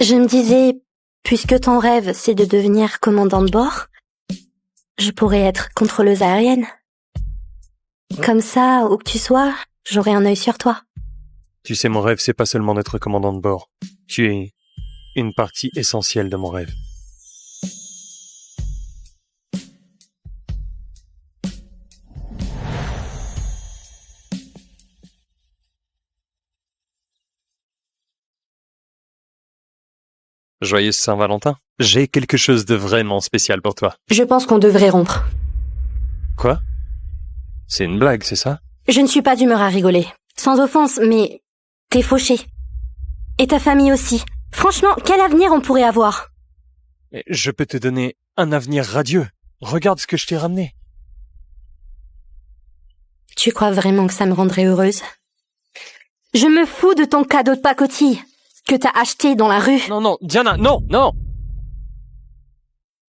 Je me disais, puisque ton rêve, c'est de devenir commandant de bord, je pourrais être contrôleuse aérienne. Comme ça, où que tu sois, j'aurai un œil sur toi. Tu sais, mon rêve, c'est pas seulement d'être commandant de bord. Tu es une partie essentielle de mon rêve. Joyeuse Saint-Valentin. J'ai quelque chose de vraiment spécial pour toi. Je pense qu'on devrait rompre. Quoi? C'est une blague, c'est ça? Je ne suis pas d'humeur à rigoler. Sans offense, mais t'es fauché. Et ta famille aussi. Franchement, quel avenir on pourrait avoir? Je peux te donner un avenir radieux. Regarde ce que je t'ai ramené. Tu crois vraiment que ça me rendrait heureuse? Je me fous de ton cadeau de pacotille que t'as acheté dans la rue. Non, Diana, non!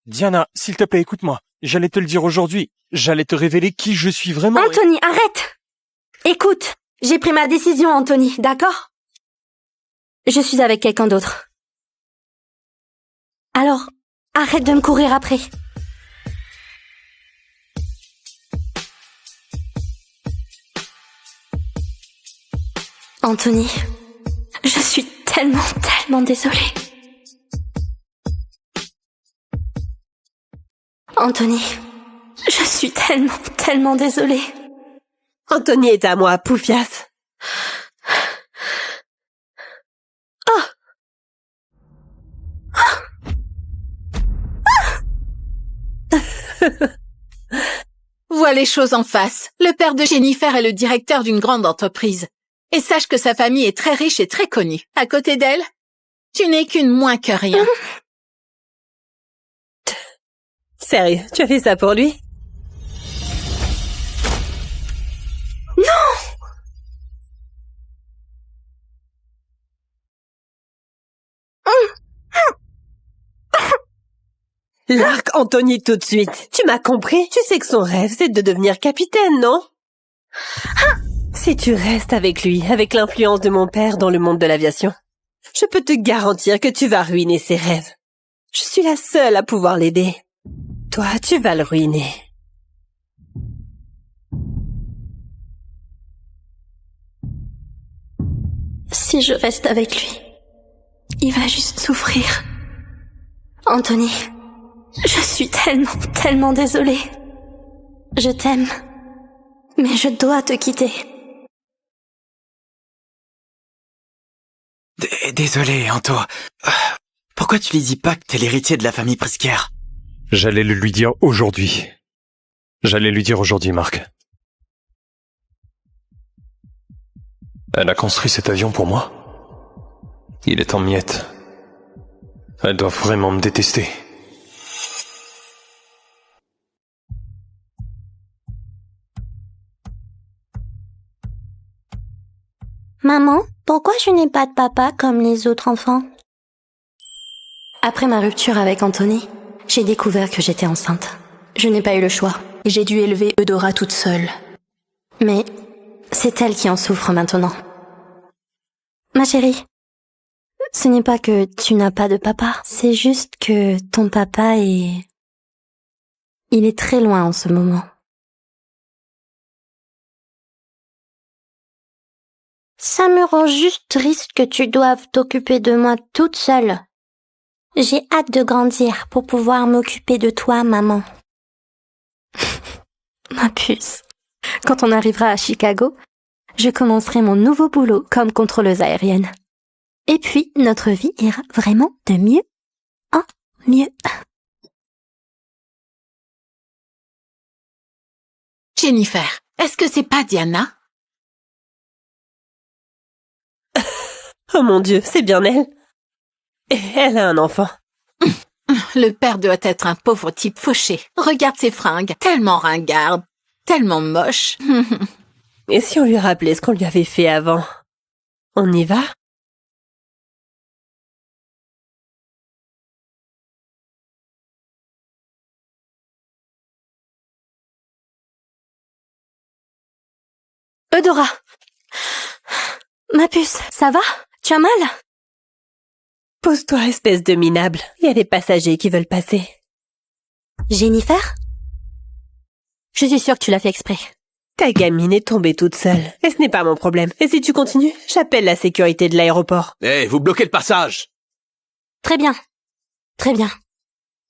Diana, s'il te plaît, écoute-moi. J'allais te le dire aujourd'hui. J'allais te révéler qui je suis vraiment. Anthony, arrête! Écoute, j'ai pris ma décision, Anthony, d'accord? Je suis avec quelqu'un d'autre. Alors, arrête de me courir après. Anthony, je suis tellement désolée. Anthony, je suis tellement désolée. Anthony est à moi, Poufias. Vois les choses en face. Le père de Jennifer est le directeur d'une grande entreprise. Et sache que sa famille est très riche et très connue. À côté d'elle, tu n'es qu'une moins que rien. Sérieux, tu as fait ça pour lui? Largue Anthony tout de suite. Tu m'as compris? Tu sais que son rêve, c'est de devenir capitaine, non? Si tu restes avec lui, avec l'influence de mon père dans le monde de l'aviation, je peux te garantir que tu vas ruiner ses rêves. Je suis la seule à pouvoir l'aider. Toi, tu vas le ruiner. Si je reste avec lui, il va juste souffrir. Anthony, je suis tellement désolée. Je t'aime, mais je dois te quitter. Désolé, Anto. Pourquoi tu lui dis pas que t'es l'héritier de la famille Priscaire? J'allais le lui dire aujourd'hui. Marc. Elle a construit cet avion pour moi. Il est en miettes. Elle doit vraiment me détester. Maman, pourquoi je n'ai pas de papa comme les autres enfants? Après ma rupture avec Anthony, j'ai découvert que j'étais enceinte. Je n'ai pas eu le choix. Et j'ai dû élever Eudora toute seule. Mais c'est elle qui en souffre maintenant. Ma chérie, ce n'est pas que tu n'as pas de papa, c'est juste que ton papa est... Il est très loin en ce moment. Ça me rend juste triste que tu doives t'occuper de moi toute seule. J'ai hâte de grandir pour pouvoir m'occuper de toi, maman. Ma puce. Quand on arrivera à Chicago, je commencerai mon nouveau boulot comme contrôleuse aérienne. Et puis, notre vie ira vraiment de mieux en mieux. Jennifer, est-ce que c'est pas Diana? Oh mon Dieu, c'est bien elle. Et elle a un enfant. Le père doit être un pauvre type fauché. Regarde ses fringues, tellement ringardes, tellement moches. Et si on lui rappelait ce qu'on lui avait fait avant? On y va? Eudora! Ma puce, ça va? Tu as mal? Pose-toi, espèce de minable. Il y a des passagers qui veulent passer. Jennifer? Je suis sûre que tu l'as fait exprès. Ta gamine est tombée toute seule. Et ce n'est pas mon problème. Et si tu continues, j'appelle la sécurité de l'aéroport. Hé, vous bloquez le passage! Très bien. Très bien.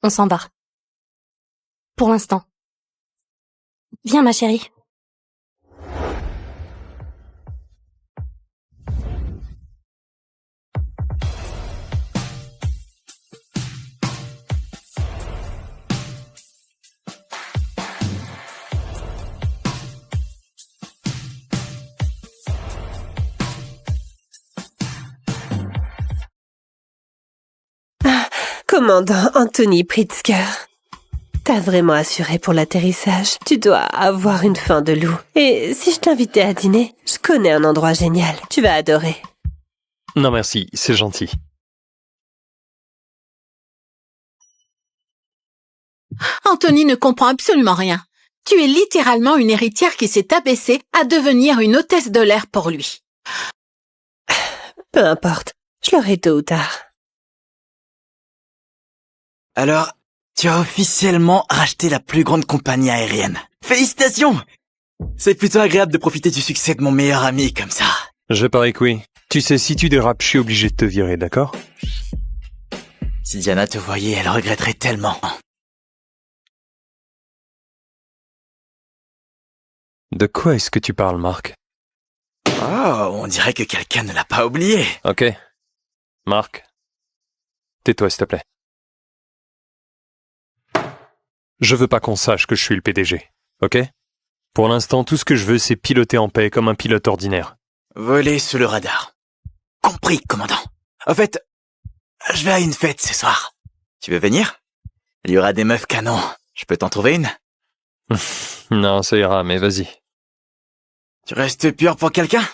On s'en va. Pour l'instant. Viens, ma chérie. Commandant Anthony Pritzker, t'as vraiment assuré pour l'atterrissage. Tu dois avoir une faim de loup. Et si je t'invitais à dîner, je connais un endroit génial. Tu vas adorer. Non merci, c'est gentil. Anthony ne comprend absolument rien. Tu es littéralement une héritière qui s'est abaissée à devenir une hôtesse de l'air pour lui. Peu importe, je l'aurai tôt ou tard. Alors, tu as officiellement racheté la plus grande compagnie aérienne. Félicitations! C'est plutôt agréable de profiter du succès de mon meilleur ami comme ça. Je parie que oui. Tu sais, si tu dérapes, je suis obligé de te virer, d'accord? Si Diana te voyait, elle regretterait tellement. De quoi est-ce que tu parles, Marc? Oh, on dirait que quelqu'un ne l'a pas oublié. Ok. Marc, tais-toi, s'il te plaît. Je veux pas qu'on sache que je suis le PDG, ok? Pour l'instant, tout ce que je veux, c'est piloter en paix comme un pilote ordinaire. Voler sous le radar. Compris, commandant. En fait, je vais à une fête ce soir. Tu veux venir? Il y aura des meufs canons. Je peux t'en trouver une? Non, ça ira, mais vas-y. Tu restes pur pour quelqu'un?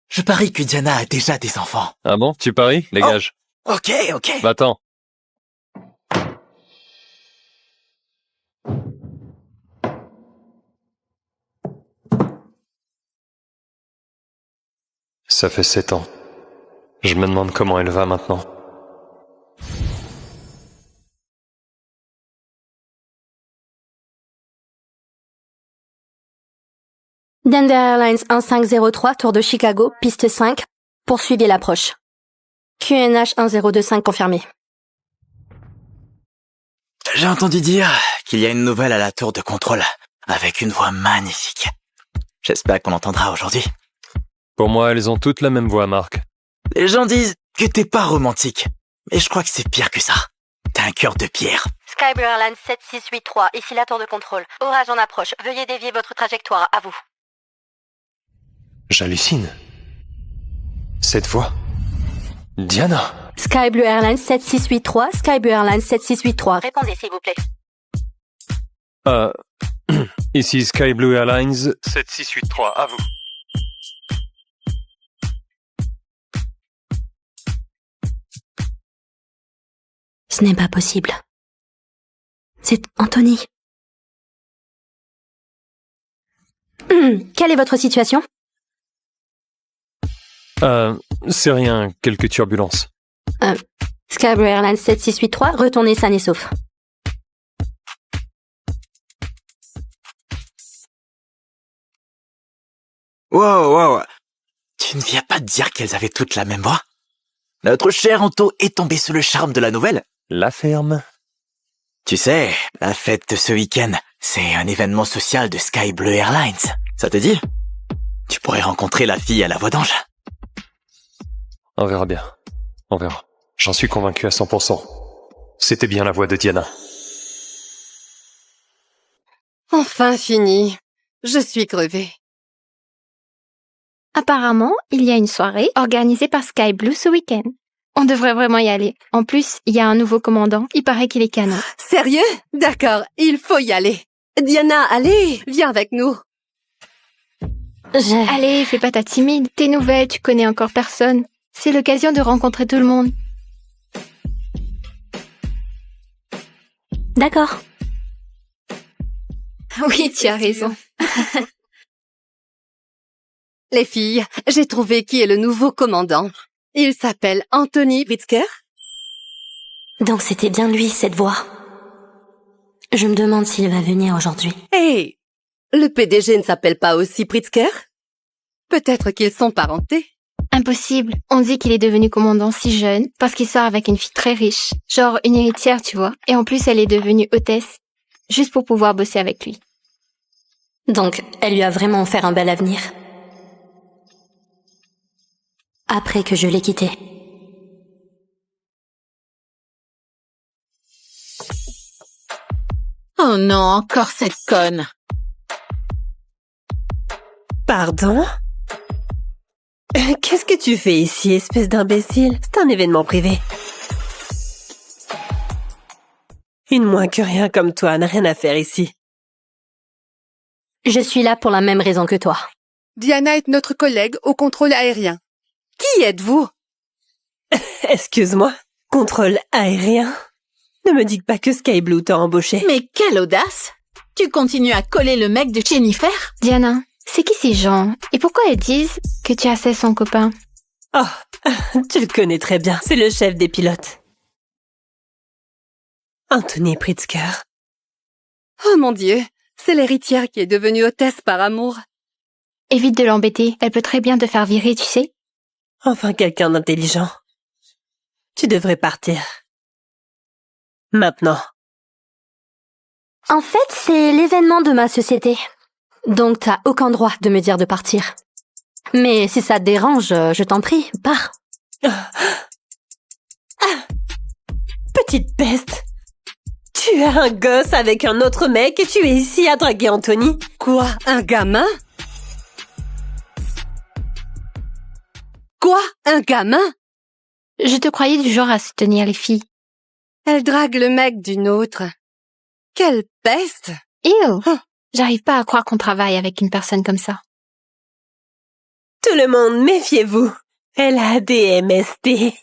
Je parie que Diana a déjà des enfants. Ah bon? Tu paries? Dégage. Ok. Va-t'en. Ça fait 7 ans. Je me demande comment elle va maintenant. Denver Airlines 1503, tour de Chicago, piste 5, poursuivez l'approche. QNH 1025 confirmé. J'ai entendu dire qu'il y a une nouvelle à la tour de contrôle, avec une voix magnifique. J'espère qu'on l'entendra aujourd'hui. Pour moi, elles ont toutes la même voix, Marc. Les gens disent que t'es pas romantique, mais je crois que c'est pire que ça. T'as un cœur de pierre. Skyblue Airlines 7683, ici la tour de contrôle. Orage en approche, veuillez dévier votre trajectoire, à vous. J'hallucine. Cette voix. Diana. Skyblue Airlines 7683, Skyblue Airlines 7683. Répondez s'il vous plaît. Ici Skyblue Airlines 7683, à vous. Ce n'est pas possible. C'est Anthony. Quelle est votre situation? C'est rien, quelques turbulences. Skyblue Airlines 7683, retournez sain et sauf. Wow. Tu ne viens pas de dire qu'elles avaient toutes la même voix? Notre cher Anto est tombé sous le charme de la nouvelle. La ferme. Tu sais, la fête de ce week-end, c'est un événement social de Skyblue Airlines. Ça te dit? Tu pourrais rencontrer la fille à la voix d'ange. On verra bien. On verra. J'en suis convaincu à 100%. C'était bien la voix de Diana. Enfin fini. Je suis crevée. Apparemment, il y a une soirée organisée par Skyblue ce week-end. On devrait vraiment y aller. En plus, il y a un nouveau commandant. Il paraît qu'il est canon. Sérieux? D'accord, il faut y aller. Diana, allez, viens avec nous. Allez, fais pas ta timide. T'es nouvelle, tu connais encore personne. C'est l'occasion de rencontrer tout le monde. D'accord. Oui, tu as raison. Les filles, j'ai trouvé qui est le nouveau commandant. Il s'appelle Anthony Pritzker. Donc c'était bien lui, cette voix. Je me demande s'il va venir aujourd'hui. Hey, le PDG ne s'appelle pas aussi Pritzker? Peut-être qu'ils sont parentés. Impossible. On dit qu'il est devenu commandant si jeune parce qu'il sort avec une fille très riche. Genre une héritière, tu vois. Et en plus, elle est devenue hôtesse. Juste pour pouvoir bosser avec lui. Donc, elle lui a vraiment offert un bel avenir. Après que je l'ai quitté. Oh non, encore cette conne. Pardon? Qu'est-ce que tu fais ici, espèce d'imbécile? C'est un événement privé. Une moins que rien comme toi n'a rien à faire ici. Je suis là pour la même raison que toi. Diana est notre collègue au contrôle aérien. Qui êtes-vous? Excuse-moi, contrôle aérien? Ne me dis pas que Sky Blue t'a embauché. Mais quelle audace! Tu continues à coller le mec de Jennifer? Diana, c'est qui ces gens? Et pourquoi elles disent que tu as son copain? Oh, tu le connais très bien, c'est le chef des pilotes. Anthony Pritzker. Oh mon Dieu, c'est l'héritière qui est devenue hôtesse par amour. Évite de l'embêter, elle peut très bien te faire virer, tu sais. Enfin quelqu'un d'intelligent. Tu devrais partir. Maintenant. En fait, c'est l'événement de ma société. Donc t'as aucun droit de me dire de partir. Mais si ça te dérange, je t'en prie, pars. Petite peste. Tu as un gosse avec un autre mec et tu es ici à draguer Anthony. Quoi, un gamin? Quoi, un gamin? Je te croyais du genre à soutenir les filles. Elle drague le mec d'une autre. Quelle peste! Ew! J'arrive pas à croire qu'on travaille avec une personne comme ça. Tout le monde, méfiez-vous. Elle a des MST.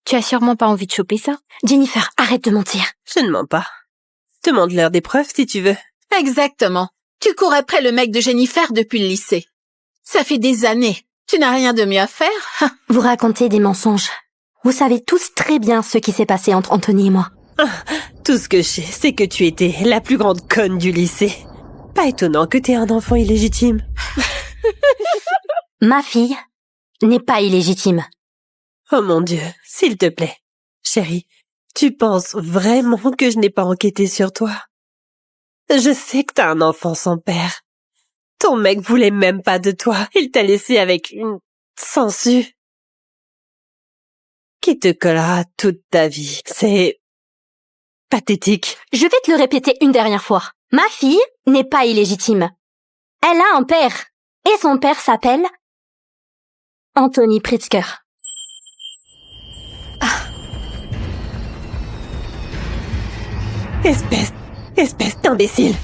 Tu as sûrement pas envie de choper ça? Jennifer, arrête de mentir. Je ne mens pas. Demande-leur des preuves si tu veux. Exactement. Tu cours après le mec de Jennifer depuis le lycée. Ça fait des années. Tu n'as rien de mieux à faire? Vous racontez des mensonges. Vous savez tous très bien ce qui s'est passé entre Anthony et moi. Tout ce que je sais, c'est que tu étais la plus grande conne du lycée. Pas étonnant que t'aies un enfant illégitime. Ma fille n'est pas illégitime. Oh mon Dieu, s'il te plaît. Chérie, tu penses vraiment que je n'ai pas enquêté sur toi? Je sais que t'as un enfant sans père. Ton mec voulait même pas de toi. Il t'a laissé avec une sangsue qui te collera toute ta vie. C'est pathétique. Je vais te le répéter une dernière fois. Ma fille n'est pas illégitime. Elle a un père. Et son père s'appelle Anthony Pritzker. Espèce d'imbécile.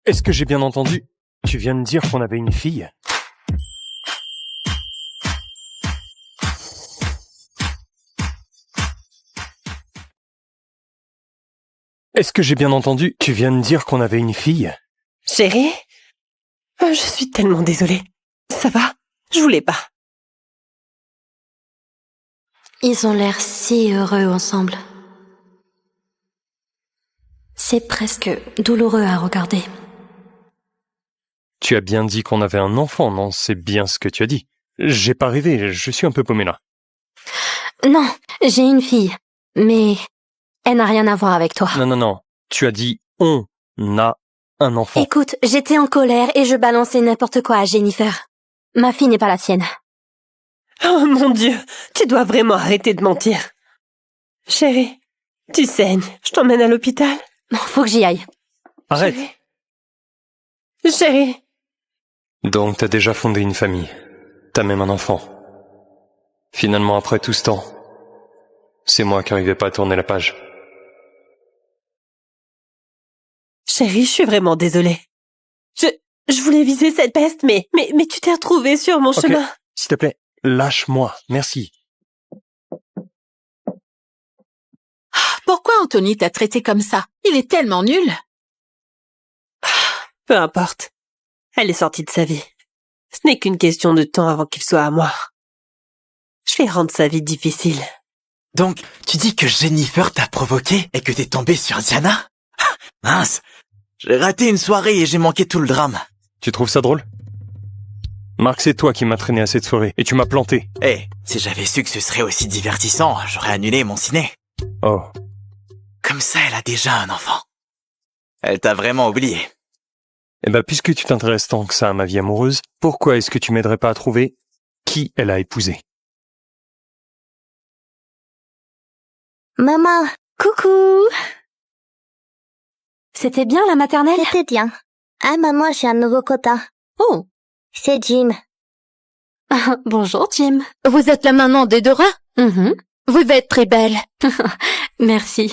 Est-ce que j'ai bien entendu? Tu viens de dire qu'on avait une fille? Est-ce que j'ai bien entendu? Tu viens de dire qu'on avait une fille? Chérie? Je suis tellement désolée. Ça va? Je voulais pas. Ils ont l'air si heureux ensemble. C'est presque douloureux à regarder. Tu as bien dit qu'on avait un enfant, non? C'est bien ce que tu as dit. J'ai pas rêvé, je suis un peu paumé là. Non, j'ai une fille, mais elle n'a rien à voir avec toi. Non. Tu as dit on a un enfant. Écoute, j'étais en colère et je balançais n'importe quoi à Jennifer. Ma fille n'est pas la sienne. Oh mon Dieu, tu dois vraiment arrêter de mentir. Chérie, tu saignes. Je t'emmène à l'hôpital? Faut que j'y aille. Arrête. Chérie. Donc t'as déjà fondé une famille. T'as même un enfant. Finalement, après tout ce temps, c'est moi qui n'arrivais pas à tourner la page. Chérie, je suis vraiment désolée. Je voulais viser cette peste, mais tu t'es retrouvée sur mon chemin. S'il te plaît, lâche-moi, merci. Pourquoi Anthony t'a traité comme ça? Il est tellement nul. Peu importe. Elle est sortie de sa vie. Ce n'est qu'une question de temps avant qu'il soit à moi. Je vais rendre sa vie difficile. Donc, tu dis que Jennifer t'a provoqué et que t'es tombé sur Diana? Mince, j'ai raté une soirée et j'ai manqué tout le drame. Tu trouves ça drôle? Marc, c'est toi qui m'as traîné à cette soirée et tu m'as planté. Si j'avais su que ce serait aussi divertissant, j'aurais annulé mon ciné. Oh. Comme ça, elle a déjà un enfant. Elle t'a vraiment oublié. Eh ben, puisque tu t'intéresses tant que ça à ma vie amoureuse, pourquoi est-ce que tu m'aiderais pas à trouver qui elle a épousé? Maman, coucou! C'était bien la maternelle? C'était bien. Ah maman, j'ai un nouveau copain. Oh! C'est Jim. Bonjour, Jim. Vous êtes la maman d'Eudora? Vous êtes très belle. Merci.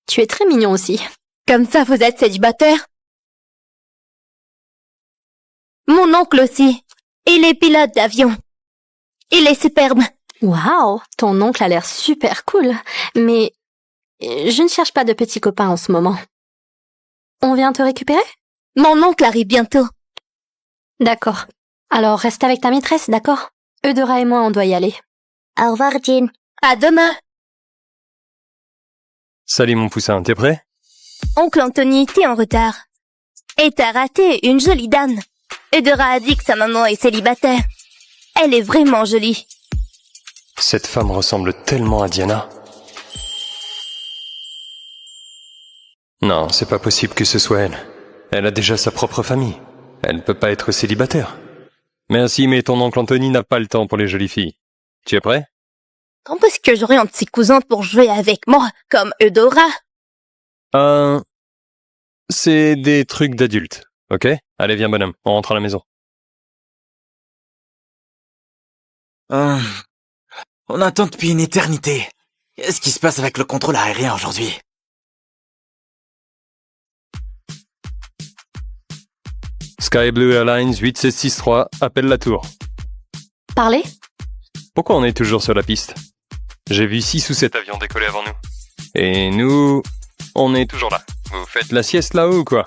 Tu es très mignon aussi. Comme ça, vous êtes célibataire? Mon oncle aussi. Il est pilote d'avion. Il est superbe. Waouh, ton oncle a l'air super cool. Mais je ne cherche pas de petits copains en ce moment. On vient te récupérer? Mon oncle arrive bientôt. D'accord. Alors reste avec ta maîtresse, d'accord? Eudora et moi, on doit y aller. Au revoir, Jim. À demain. Salut mon poussin, t'es prêt? Oncle Anthony, t'es en retard. Et t'as raté une jolie dame. Eudora a dit que sa maman est célibataire. Elle est vraiment jolie. Cette femme ressemble tellement à Diana. Non, c'est pas possible que ce soit elle. Elle a déjà sa propre famille. Elle ne peut pas être célibataire. Merci, mais ton oncle Anthony n'a pas le temps pour les jolies filles. Tu es prêt? Quand est-ce que j'aurai un petit cousin pour jouer avec moi, comme Eudora? C'est des trucs d'adultes, ok? Allez, viens bonhomme, on rentre à la maison. On attend depuis une éternité. Qu'est-ce qui se passe avec le contrôle aérien aujourd'hui? Sky Blue Airlines 8763, appelle la tour. Parlez? Pourquoi on est toujours sur la piste? J'ai vu 6 ou 7 avions décoller avant nous. Et nous, on est toujours là. Vous faites la sieste là-haut ou quoi?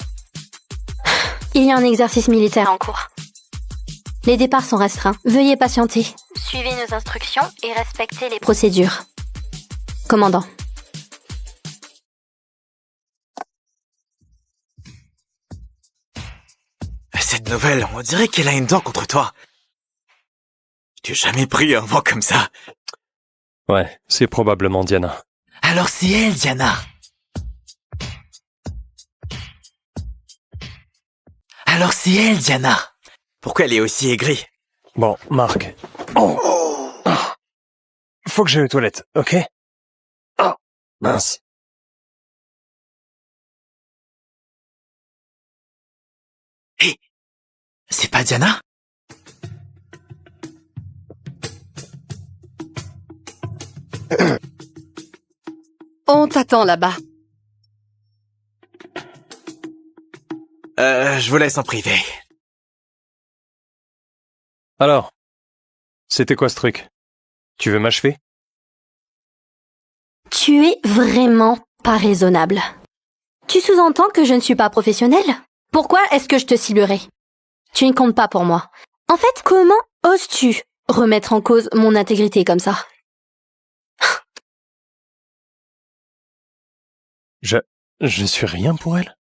Il y a un exercice militaire en cours. Les départs sont restreints. Veuillez patienter. Suivez nos instructions et respectez les procédures. Commandant. Cette nouvelle, on dirait qu'elle a une dent contre toi. Tu as jamais pris un vent comme ça. Ouais, c'est probablement Diana. Alors c'est elle, Diana. Alors c'est elle, Diana. Pourquoi elle est aussi aigrie? Bon, Marc. Faut que j'aille aux toilettes, ok? Oh, mince. Hé, c'est pas Diana? On t'attend là-bas. Je vous laisse en privé. Alors, c'était quoi ce truc? Tu veux m'achever? Tu es vraiment pas raisonnable. Tu sous-entends que je ne suis pas professionnelle? Pourquoi est-ce que je te ciblerais? Tu ne comptes pas pour moi. En fait, comment oses-tu remettre en cause mon intégrité comme ça? Je suis rien pour elle?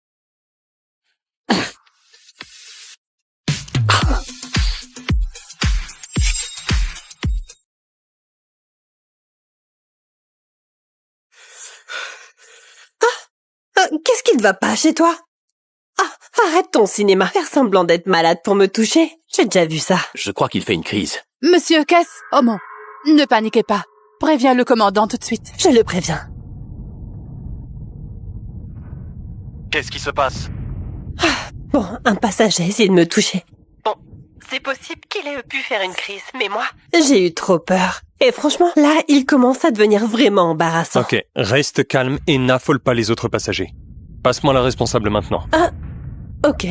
Qu'est-ce qui ne va pas chez toi? Arrête ton cinéma. Faire semblant d'être malade pour me toucher. J'ai déjà vu ça. Je crois qu'il fait une crise. Monsieur Cass, oh mon, ne paniquez pas. Préviens le commandant tout de suite. Je le préviens. Qu'est-ce qui se passe? Bon, un passager essaie de me toucher. Bon, c'est possible qu'il ait pu faire une crise, mais moi, j'ai eu trop peur. Et franchement, là, il commence à devenir vraiment embarrassant. Ok, reste calme et n'affole pas les autres passagers. Passe-moi la responsable maintenant. Ah, ok.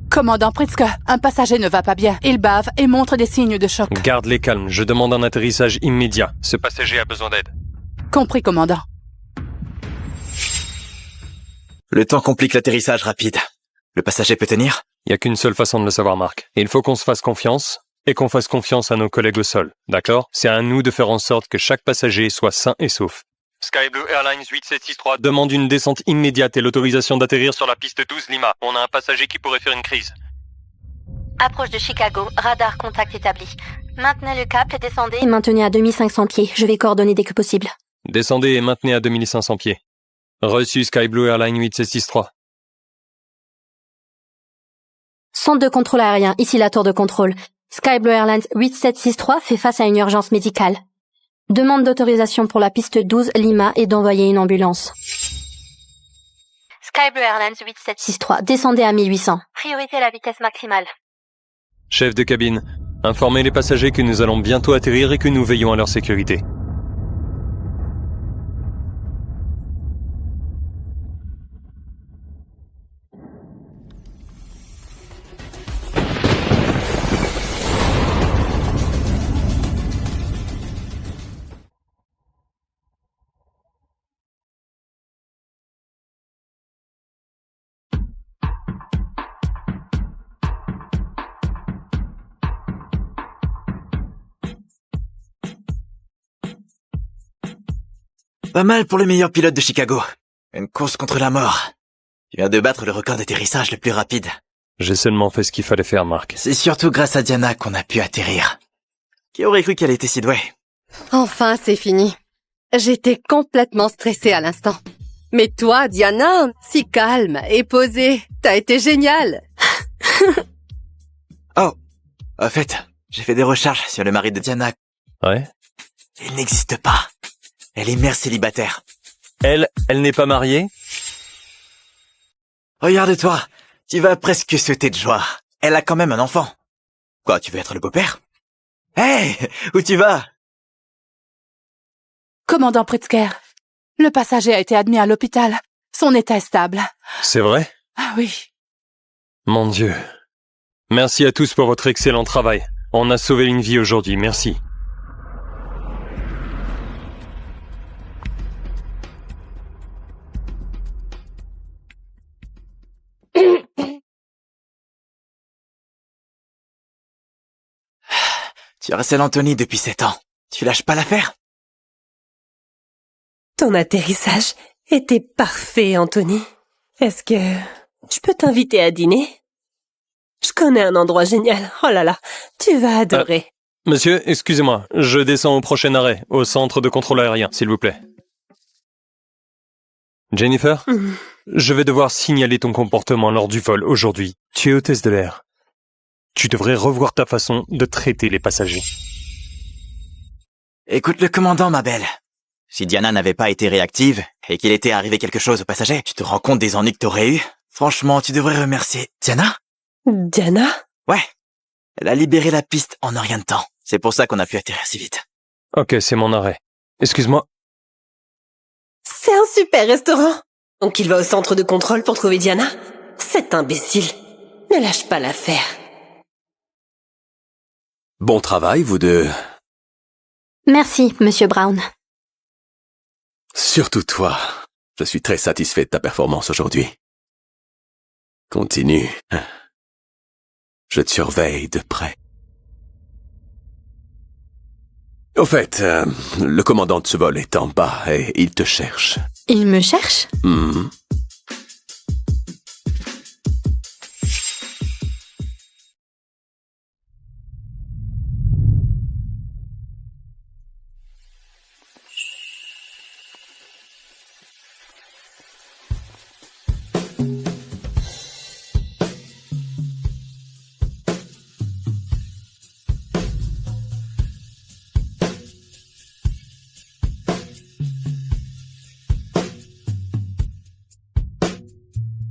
Commandant Pritzker, un passager ne va pas bien. Il bave et montre des signes de choc. Garde-les calmes, je demande un atterrissage immédiat. Ce passager a besoin d'aide. Compris, commandant. Le temps complique l'atterrissage rapide. Le passager peut tenir? Il n'y a qu'une seule façon de le savoir, Mark. Il faut qu'on se fasse confiance et qu'on fasse confiance à nos collègues au sol. D'accord? C'est à nous de faire en sorte que chaque passager soit sain et sauf. Sky Blue Airlines 8763 demande une descente immédiate et l'autorisation d'atterrir sur la piste 12 Lima. On a un passager qui pourrait faire une crise. Approche de Chicago, radar contact établi. Maintenez le cap et descendez et maintenez à 2500 pieds. Je vais coordonner dès que possible. Descendez et maintenez à 2500 pieds. Reçu Sky Blue Airlines 8763. Centre de contrôle aérien, ici la tour de contrôle. Sky Blue Airlines 8763 fait face à une urgence médicale. Demande d'autorisation pour la piste 12 Lima et d'envoyer une ambulance. Sky Blue Airlines 8763, descendez à 1800. Priorité à la vitesse maximale. Chef de cabine, informez les passagers que nous allons bientôt atterrir et que nous veillons à leur sécurité. Pas mal pour le meilleur pilote de Chicago. Une course contre la mort. Tu viens de battre le record d'atterrissage le plus rapide. J'ai seulement fait ce qu'il fallait faire, Mark. C'est surtout grâce à Diana qu'on a pu atterrir. Qui aurait cru qu'elle était si douée? Enfin, c'est fini. J'étais complètement stressée à l'instant. Mais toi, Diana, si calme et posée, t'as été géniale. Oh, en fait, j'ai fait des recherches sur le mari de Diana. Ouais? Il n'existe pas. Elle est mère célibataire. Elle n'est pas mariée? Regarde-toi, tu vas presque sauter de joie. Elle a quand même un enfant. Quoi, tu veux être le beau-père? Hey, où tu vas? Commandant Pritzker, le passager a été admis à l'hôpital. Son état est stable. C'est vrai? Ah oui. Mon Dieu. Merci à tous pour votre excellent travail. On a sauvé une vie aujourd'hui, merci. Tu harcèles Anthony depuis 7 ans. Tu lâches pas l'affaire? Ton atterrissage était parfait, Anthony. Est-ce que je peux t'inviter à dîner? Je connais un endroit génial. Oh là là, tu vas adorer. Monsieur, excusez-moi, je descends au prochain arrêt, au centre de contrôle aérien, s'il vous plaît. Jennifer, je vais devoir signaler ton comportement lors du vol aujourd'hui. Tu es hôtesse de l'air. Tu devrais revoir ta façon de traiter les passagers. Écoute le commandant, ma belle. Si Diana n'avait pas été réactive et qu'il était arrivé quelque chose aux passagers, tu te rends compte des ennuis que t'aurais eu? Franchement, tu devrais remercier Diana. Diana? Ouais. Elle a libéré la piste en un rien de temps. C'est pour ça qu'on a pu atterrir si vite. Ok, c'est mon arrêt. Excuse-moi. C'est un super restaurant. Donc il va au centre de contrôle pour trouver Diana? Cet imbécile. Ne lâche pas l'affaire. Bon travail, vous deux. Merci, Monsieur Brown. Surtout toi. Je suis très satisfait de ta performance aujourd'hui. Continue. Je te surveille de près. Au fait, le commandant de ce vol est en bas et il te cherche. Il me cherche? Mhm.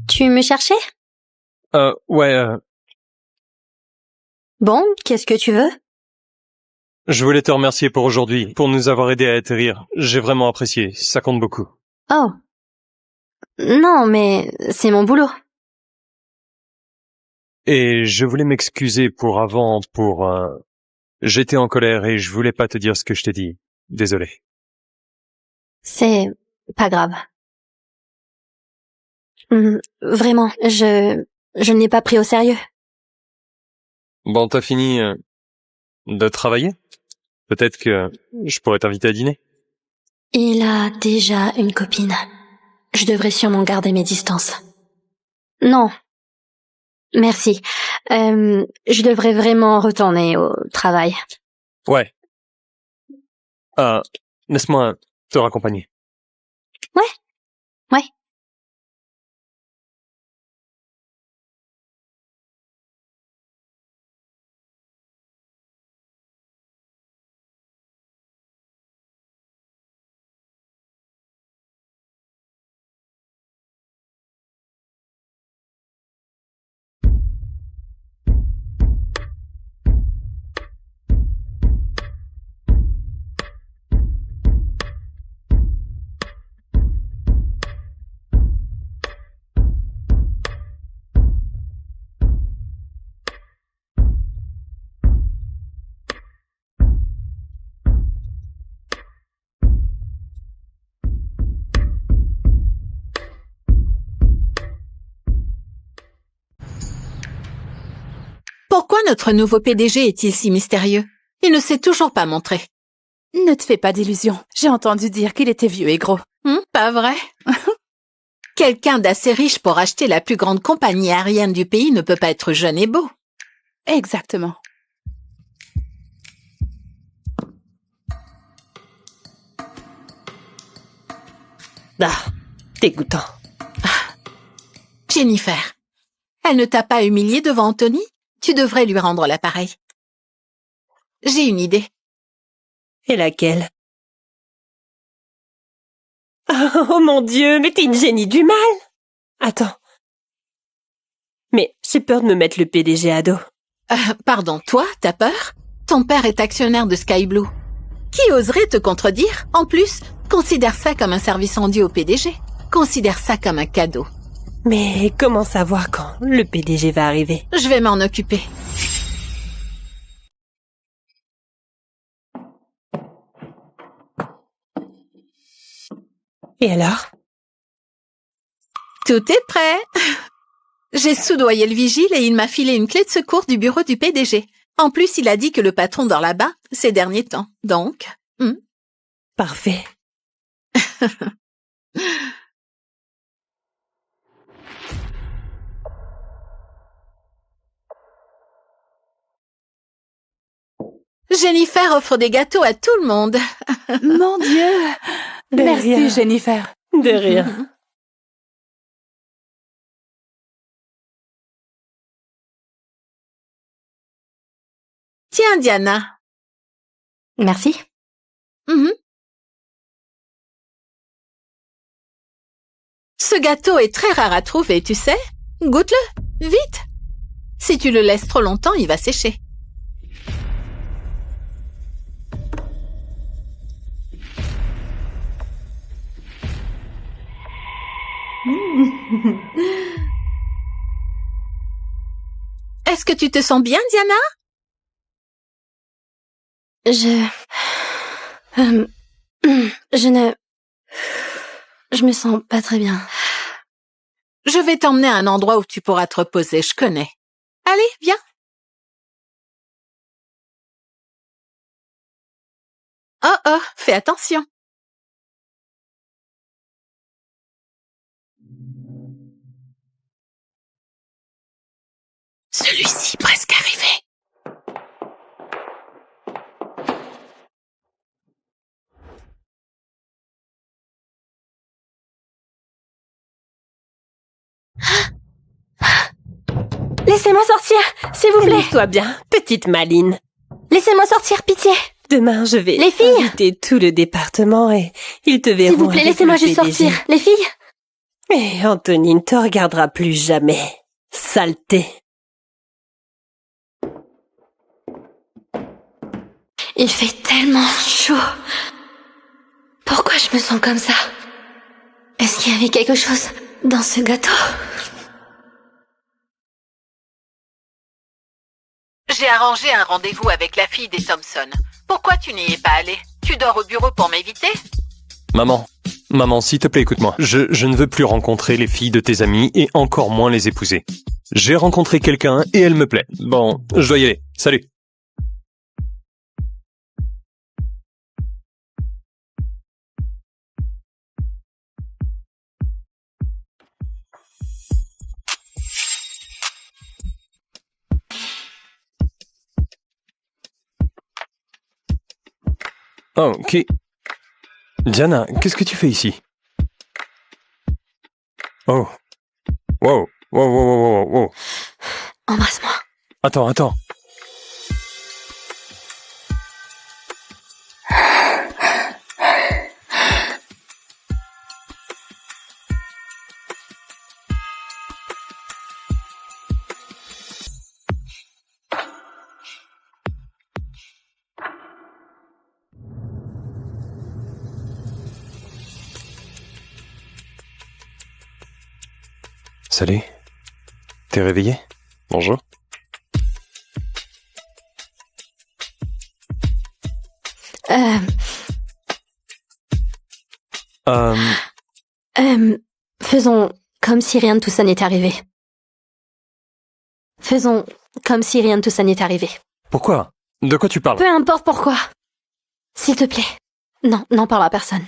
Tu me cherchais? Ouais, Bon, qu'est-ce que tu veux? Je voulais te remercier pour aujourd'hui, pour nous avoir aidés à atterrir. J'ai vraiment apprécié, ça compte beaucoup. Oh. Non, mais c'est mon boulot. Et je voulais m'excuser J'étais en colère et je voulais pas te dire ce que je t'ai dit. Désolé. C'est pas grave. Vraiment, je ne l'ai pas pris au sérieux. Bon, t'as fini de travailler? Peut-être que je pourrais t'inviter à dîner. Il a déjà une copine. Je devrais sûrement garder mes distances. Non. Merci. Je devrais vraiment retourner au travail. Ouais. Laisse-moi te raccompagner. Ouais. Pourquoi notre nouveau PDG est-il si mystérieux? Il ne s'est toujours pas montré. Ne te fais pas d'illusions. J'ai entendu dire qu'il était vieux et gros. Pas vrai? Quelqu'un d'assez riche pour acheter la plus grande compagnie aérienne du pays ne peut pas être jeune et beau. Exactement. Ah, dégoûtant. Jennifer, elle ne t'a pas humiliée devant Anthony? Tu devrais lui rendre l'appareil. J'ai une idée. Et laquelle? Oh mon Dieu, mais t'es une génie du mal! Attends. Mais j'ai peur de me mettre le PDG à dos. Pardon, toi, t'as peur? Ton père est actionnaire de Sky Blue. Qui oserait te contredire? En plus, considère ça comme un service rendu au PDG. Considère ça comme un cadeau. Mais comment savoir quand le PDG va arriver? Je vais m'en occuper. Et alors? Tout est prêt. J'ai soudoyé le vigile et il m'a filé une clé de secours du bureau du PDG. En plus, il a dit que le patron dort là-bas ces derniers temps. Donc... Parfait. Jennifer offre des gâteaux à tout le monde. Mon Dieu! De Merci, rien. Jennifer. De rien. Tiens, Diana. Merci. Ce gâteau est très rare à trouver, tu sais. Goûte-le, vite. Si tu le laisses trop longtemps, il va sécher. Est-ce que tu te sens bien, Diana? Je me sens pas très bien. Je vais t'emmener à un endroit où tu pourras te reposer, je connais. Allez, viens. Oh, fais attention. Celui-ci presque arrivé. Laissez-moi sortir, s'il vous plaît. Amuse-toi bien, petite maline. Laissez-moi sortir, pitié. Demain, je vais Les filles inviter tout le département et ils te verront. S'il vous plaît, avec laissez-moi le juste PDG. sortir. Les filles? Et Anthony ne te regardera plus jamais. Saleté. Il fait tellement chaud. Pourquoi je me sens comme ça? Est-ce qu'il y avait quelque chose dans ce gâteau? J'ai arrangé un rendez-vous avec la fille des Thompson. Pourquoi tu n'y es pas allé? Tu dors au bureau pour m'éviter? Maman, s'il te plaît, écoute-moi. Je ne veux plus rencontrer les filles de tes amis et encore moins les épouser. J'ai rencontré quelqu'un et elle me plaît. Bon, je dois y aller. Salut. Oh, qui... Diana, qu'est-ce que tu fais ici? Oh. Wow. Wow. Embrasse-moi. Attends. Salut. T'es réveillé? Bonjour. Faisons comme si rien de tout ça n'était arrivé. Pourquoi? De quoi tu parles? Peu importe pourquoi. S'il te plaît. Non, n'en parle à personne.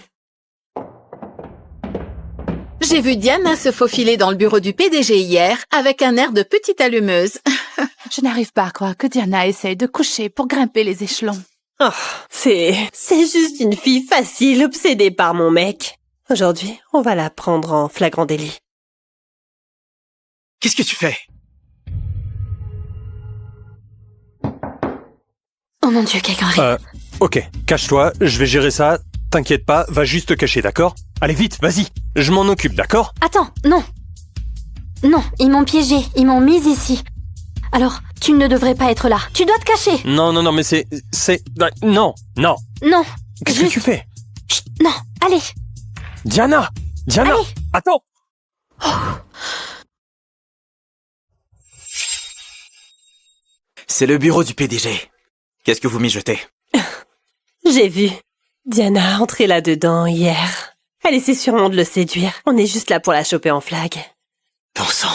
J'ai vu Diana se faufiler dans le bureau du PDG hier avec un air de petite allumeuse. Je n'arrive pas à croire que Diana essaye de coucher pour grimper les échelons. Oh, c'est juste une fille facile, obsédée par mon mec. Aujourd'hui, on va la prendre en flagrant délit. Qu'est-ce que tu fais? Oh mon Dieu, quelqu'un arrive. Ok, cache-toi, je vais gérer ça. T'inquiète pas, va juste te cacher, d'accord? Allez vite, vas-y, je m'en occupe, d'accord? Attends, non. Non, ils m'ont piégée, ils m'ont mise ici. Alors, tu ne devrais pas être là. Tu dois te cacher. Non, mais c'est... Non. Non. Qu'est-ce que tu fais? Chut, non, allez. Diana, Allez. attends. C'est le bureau du PDG. Qu'est-ce que vous mijotez? J'ai vu Diana entrer là-dedans hier. Elle essaie sûrement de le séduire. On est juste là pour la choper en flag. Bon sang,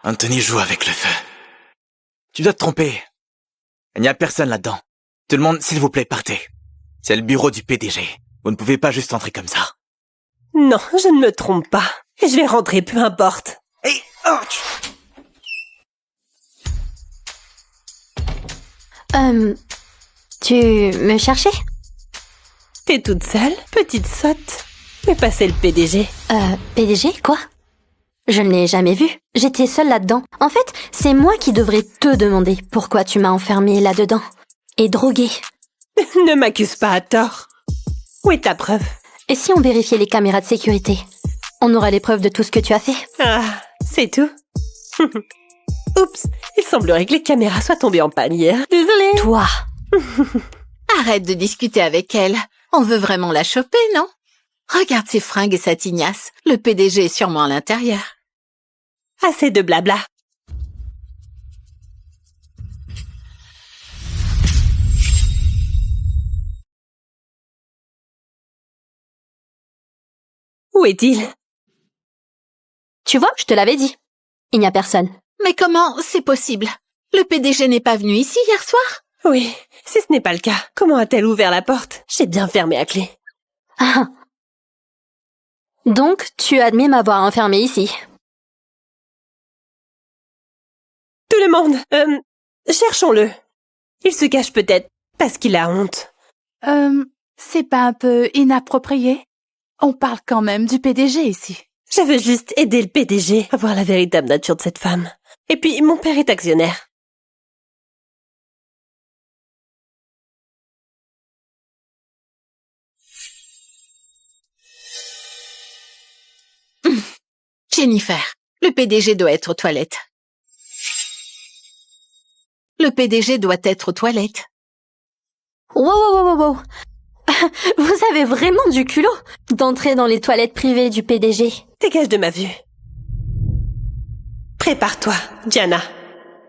Anthony joue avec le feu. Tu dois te tromper. Il n'y a personne là-dedans. Tout le monde, s'il vous plaît, partez. C'est le bureau du PDG. Vous ne pouvez pas juste entrer comme ça. Non, je ne me trompe pas. Et je vais rentrer, peu importe. Et... Tu me cherchais? T'es toute seule, petite sotte. Mais pas c'est le PDG. PDG, quoi? Je ne l'ai jamais vu. J'étais seule là-dedans. En fait, c'est moi qui devrais te demander pourquoi tu m'as enfermée là-dedans. Et droguée. Ne m'accuse pas à tort. Où est ta preuve? Et si on vérifiait les caméras de sécurité? On aura les preuves de tout ce que tu as fait. Ah, c'est tout. Oups, il semblerait que les caméras soient tombées en panne hier. Désolée. Toi. Arrête de discuter avec elle. On veut vraiment la choper, non? Regarde ses fringues et sa tignasse. Le PDG est sûrement à l'intérieur. Assez de blabla. Où est-il? Tu vois, je te l'avais dit. Il n'y a personne. Mais comment c'est possible? Le PDG n'est pas venu ici hier soir? Oui, si ce n'est pas le cas, comment a-t-elle ouvert la porte? J'ai bien fermé à clé. Ah. Donc, tu admets m'avoir enfermée ici. Tout le monde, cherchons-le. Il se cache peut-être parce qu'il a honte. C'est pas un peu inapproprié? On parle quand même du PDG ici. Je veux juste aider le PDG à voir la véritable nature de cette femme. Et puis, mon père est actionnaire. Jennifer, le PDG doit être aux toilettes. Le PDG doit être aux toilettes. Wow. Vous avez vraiment du culot d'entrer dans les toilettes privées du PDG. Dégage de ma vue. Prépare-toi, Diana.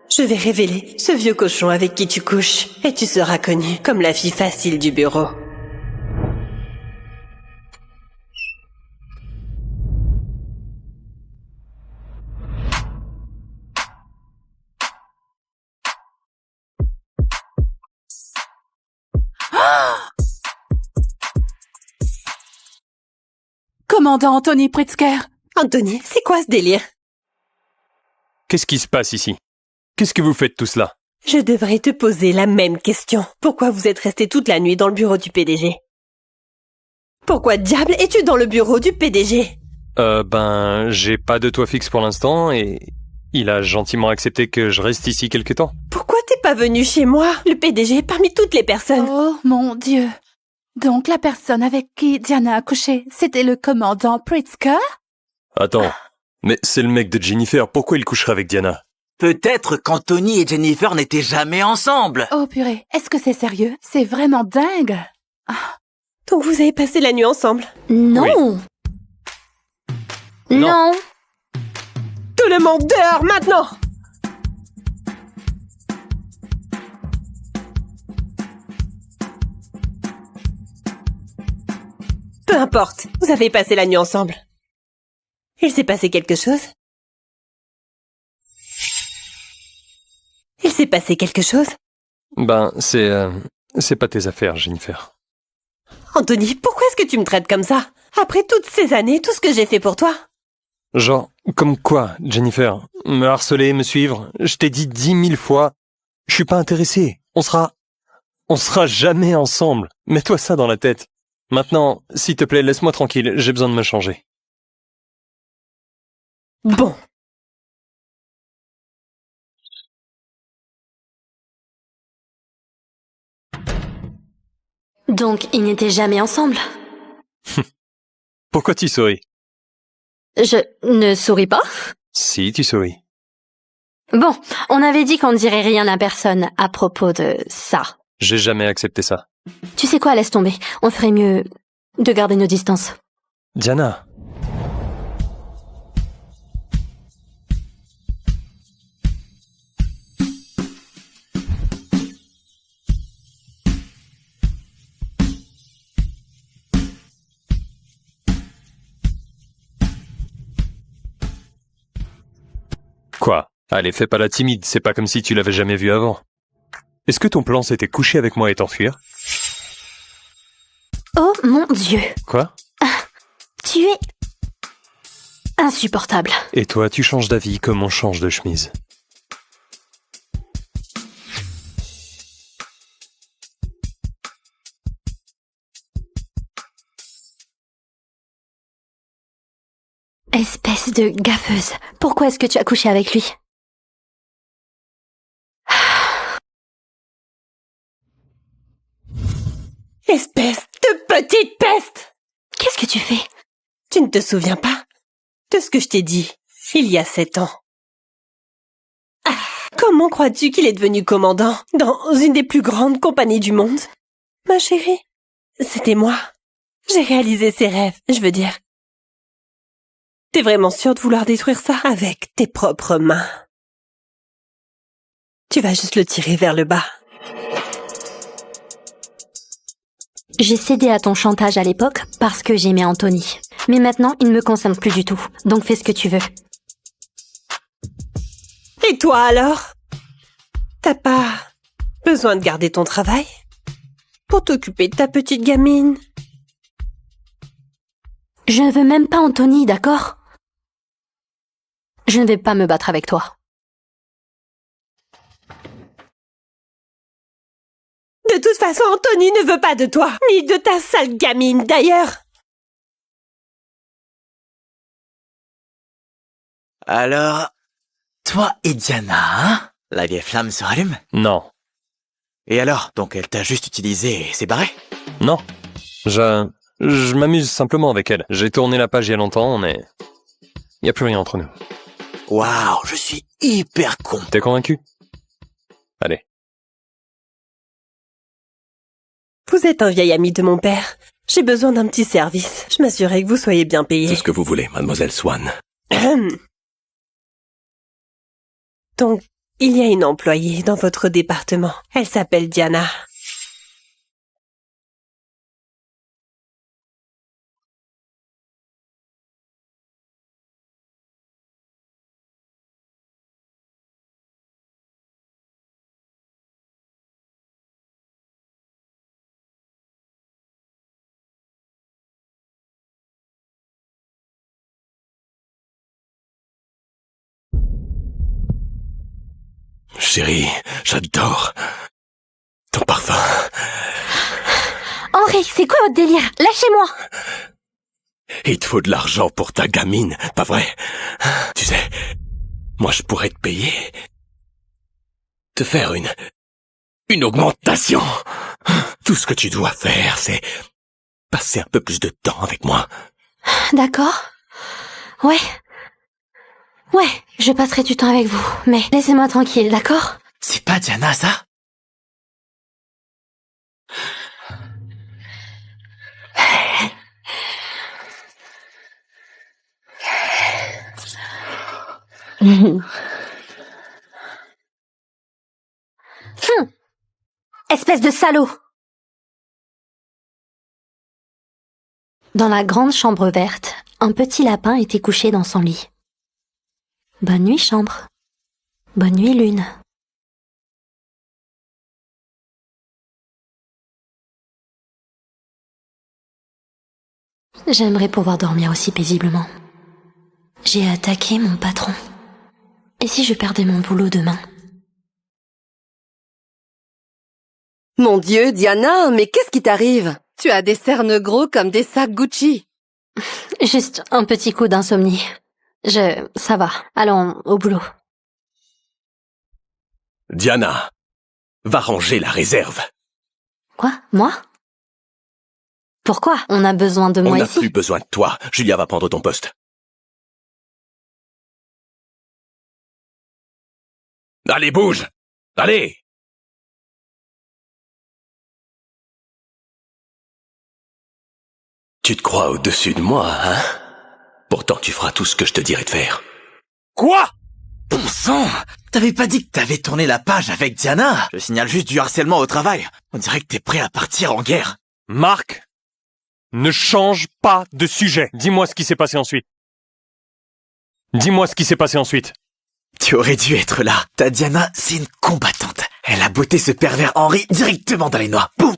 Je vais révéler ce vieux cochon avec qui tu couches et tu seras connue comme la fille facile du bureau. Commandant Anthony Pritzker. Anthony, c'est quoi ce délire? Qu'est-ce qui se passe ici? Qu'est-ce que vous faites tous là? Je devrais te poser la même question. Pourquoi vous êtes resté toute la nuit dans le bureau du PDG? Pourquoi diable es-tu dans le bureau du PDG? J'ai pas de toit fixe pour l'instant et il a gentiment accepté que je reste ici quelque temps. Pourquoi t'es pas venu chez moi, le PDG, parmi toutes les personnes? Oh mon Dieu. Donc la personne avec qui Diana a couché, c'était le commandant Pritzker? Attends, mais c'est le mec de Jennifer, pourquoi il coucherait avec Diana? Peut-être qu'Anthony et Jennifer n'étaient jamais ensemble. Oh purée, est-ce que c'est sérieux? C'est vraiment dingue. Donc vous avez passé la nuit ensemble? Non. Oui. Non. Tout le monde dehors maintenant! Peu importe, vous avez passé la nuit ensemble. Il s'est passé quelque chose? Il s'est passé quelque chose? C'est pas tes affaires, Jennifer. Anthony, pourquoi est-ce que tu me traites comme ça? Après toutes ces années, tout ce que j'ai fait pour toi? Genre, comme quoi, Jennifer? Me harceler, me suivre? Je t'ai dit 10 000 fois. Je suis pas intéressé. On sera jamais ensemble. Mets-toi ça dans la tête. Maintenant, s'il te plaît, laisse-moi tranquille. J'ai besoin de me changer. Bon. Donc, ils n'étaient jamais ensemble. Pourquoi tu souris? Je ne souris pas. Si, tu souris. Bon, on avait dit qu'on ne dirait rien à personne à propos de ça. J'ai jamais accepté ça. Tu sais quoi, laisse tomber. On ferait mieux de garder nos distances. Diana. Quoi? Allez, fais pas la timide, c'est pas comme si tu l'avais jamais vu avant. Est-ce que ton plan c'était coucher avec moi et t'enfuir? Oh mon Dieu. Quoi? Tu es insupportable. Et toi, tu changes d'avis comme on change de chemise. Espèce de gaffeuse. Pourquoi est-ce que tu as couché avec lui? Espèce de petite peste! Qu'est-ce que tu fais? Tu ne te souviens pas de ce que je t'ai dit il y a 7 ans? Comment crois-tu qu'il est devenu commandant dans une des plus grandes compagnies du monde? Ma chérie, c'était moi. J'ai réalisé ses rêves, je veux dire. T'es vraiment sûre de vouloir détruire ça avec tes propres mains? Tu vas juste le tirer vers le bas. J'ai cédé à ton chantage à l'époque parce que j'aimais Anthony. Mais maintenant, il ne me concerne plus du tout. Donc fais ce que tu veux. Et toi alors? T'as pas besoin de garder ton travail pour t'occuper de ta petite gamine? Je ne veux même pas Anthony, d'accord? Je ne vais pas me battre avec toi. De toute façon, Anthony ne veut pas de toi, ni de ta sale gamine d'ailleurs. Alors, toi et Diana, hein? La vieille flamme se rallume? Non. Et alors? Donc elle t'a juste utilisé et s'est barrée? Non. Je m'amuse simplement avec elle. J'ai tourné la page il y a longtemps, mais il y a plus rien entre nous. Waouh, je suis hyper con. T'es convaincu? Allez. Vous êtes un vieil ami de mon père. J'ai besoin d'un petit service. Je m'assurerai que vous soyez bien payé. C'est ce que vous voulez, mademoiselle Swan. Donc, il y a une employée dans votre département. Elle s'appelle Diana. Chérie, j'adore ton parfum. Henri, c'est quoi votre délire? Lâchez-moi! Il te faut de l'argent pour ta gamine, pas vrai? Tu sais, moi je pourrais te payer. Te faire une augmentation. Tout ce que tu dois faire, c'est passer un peu plus de temps avec moi. D'accord. Ouais, je passerai du temps avec vous, mais laissez-moi tranquille, d'accord? C'est pas Diana, ça? Espèce de salaud! Dans la grande chambre verte, un petit lapin était couché dans son lit. Bonne nuit, chambre. Bonne nuit, lune. J'aimerais pouvoir dormir aussi paisiblement. J'ai attaqué mon patron. Et si je perdais mon boulot demain? Mon Dieu, Diana, mais qu'est-ce qui t'arrive? Tu as des cernes gros comme des sacs Gucci. Juste un petit coup d'insomnie. Ça va. Allons au boulot. Diana, va ranger la réserve. Quoi? Moi? Pourquoi? On a besoin de On moi n'a ici? plus besoin de toi. Julia va prendre ton poste. Allez, bouge! Allez! Tu te crois au-dessus de moi, hein? Pourtant, tu feras tout ce que je te dirai de faire. Quoi? Bon sang! T'avais pas dit que t'avais tourné la page avec Diana? Je signale juste du harcèlement au travail. On dirait que t'es prêt à partir en guerre. Marc, ne change pas de sujet. Dis-moi ce qui s'est passé ensuite. Dis-moi ce qui s'est passé ensuite. Tu aurais dû être là. Ta Diana, c'est une combattante. Elle a botté ce pervers Henri directement dans les noix. Boum!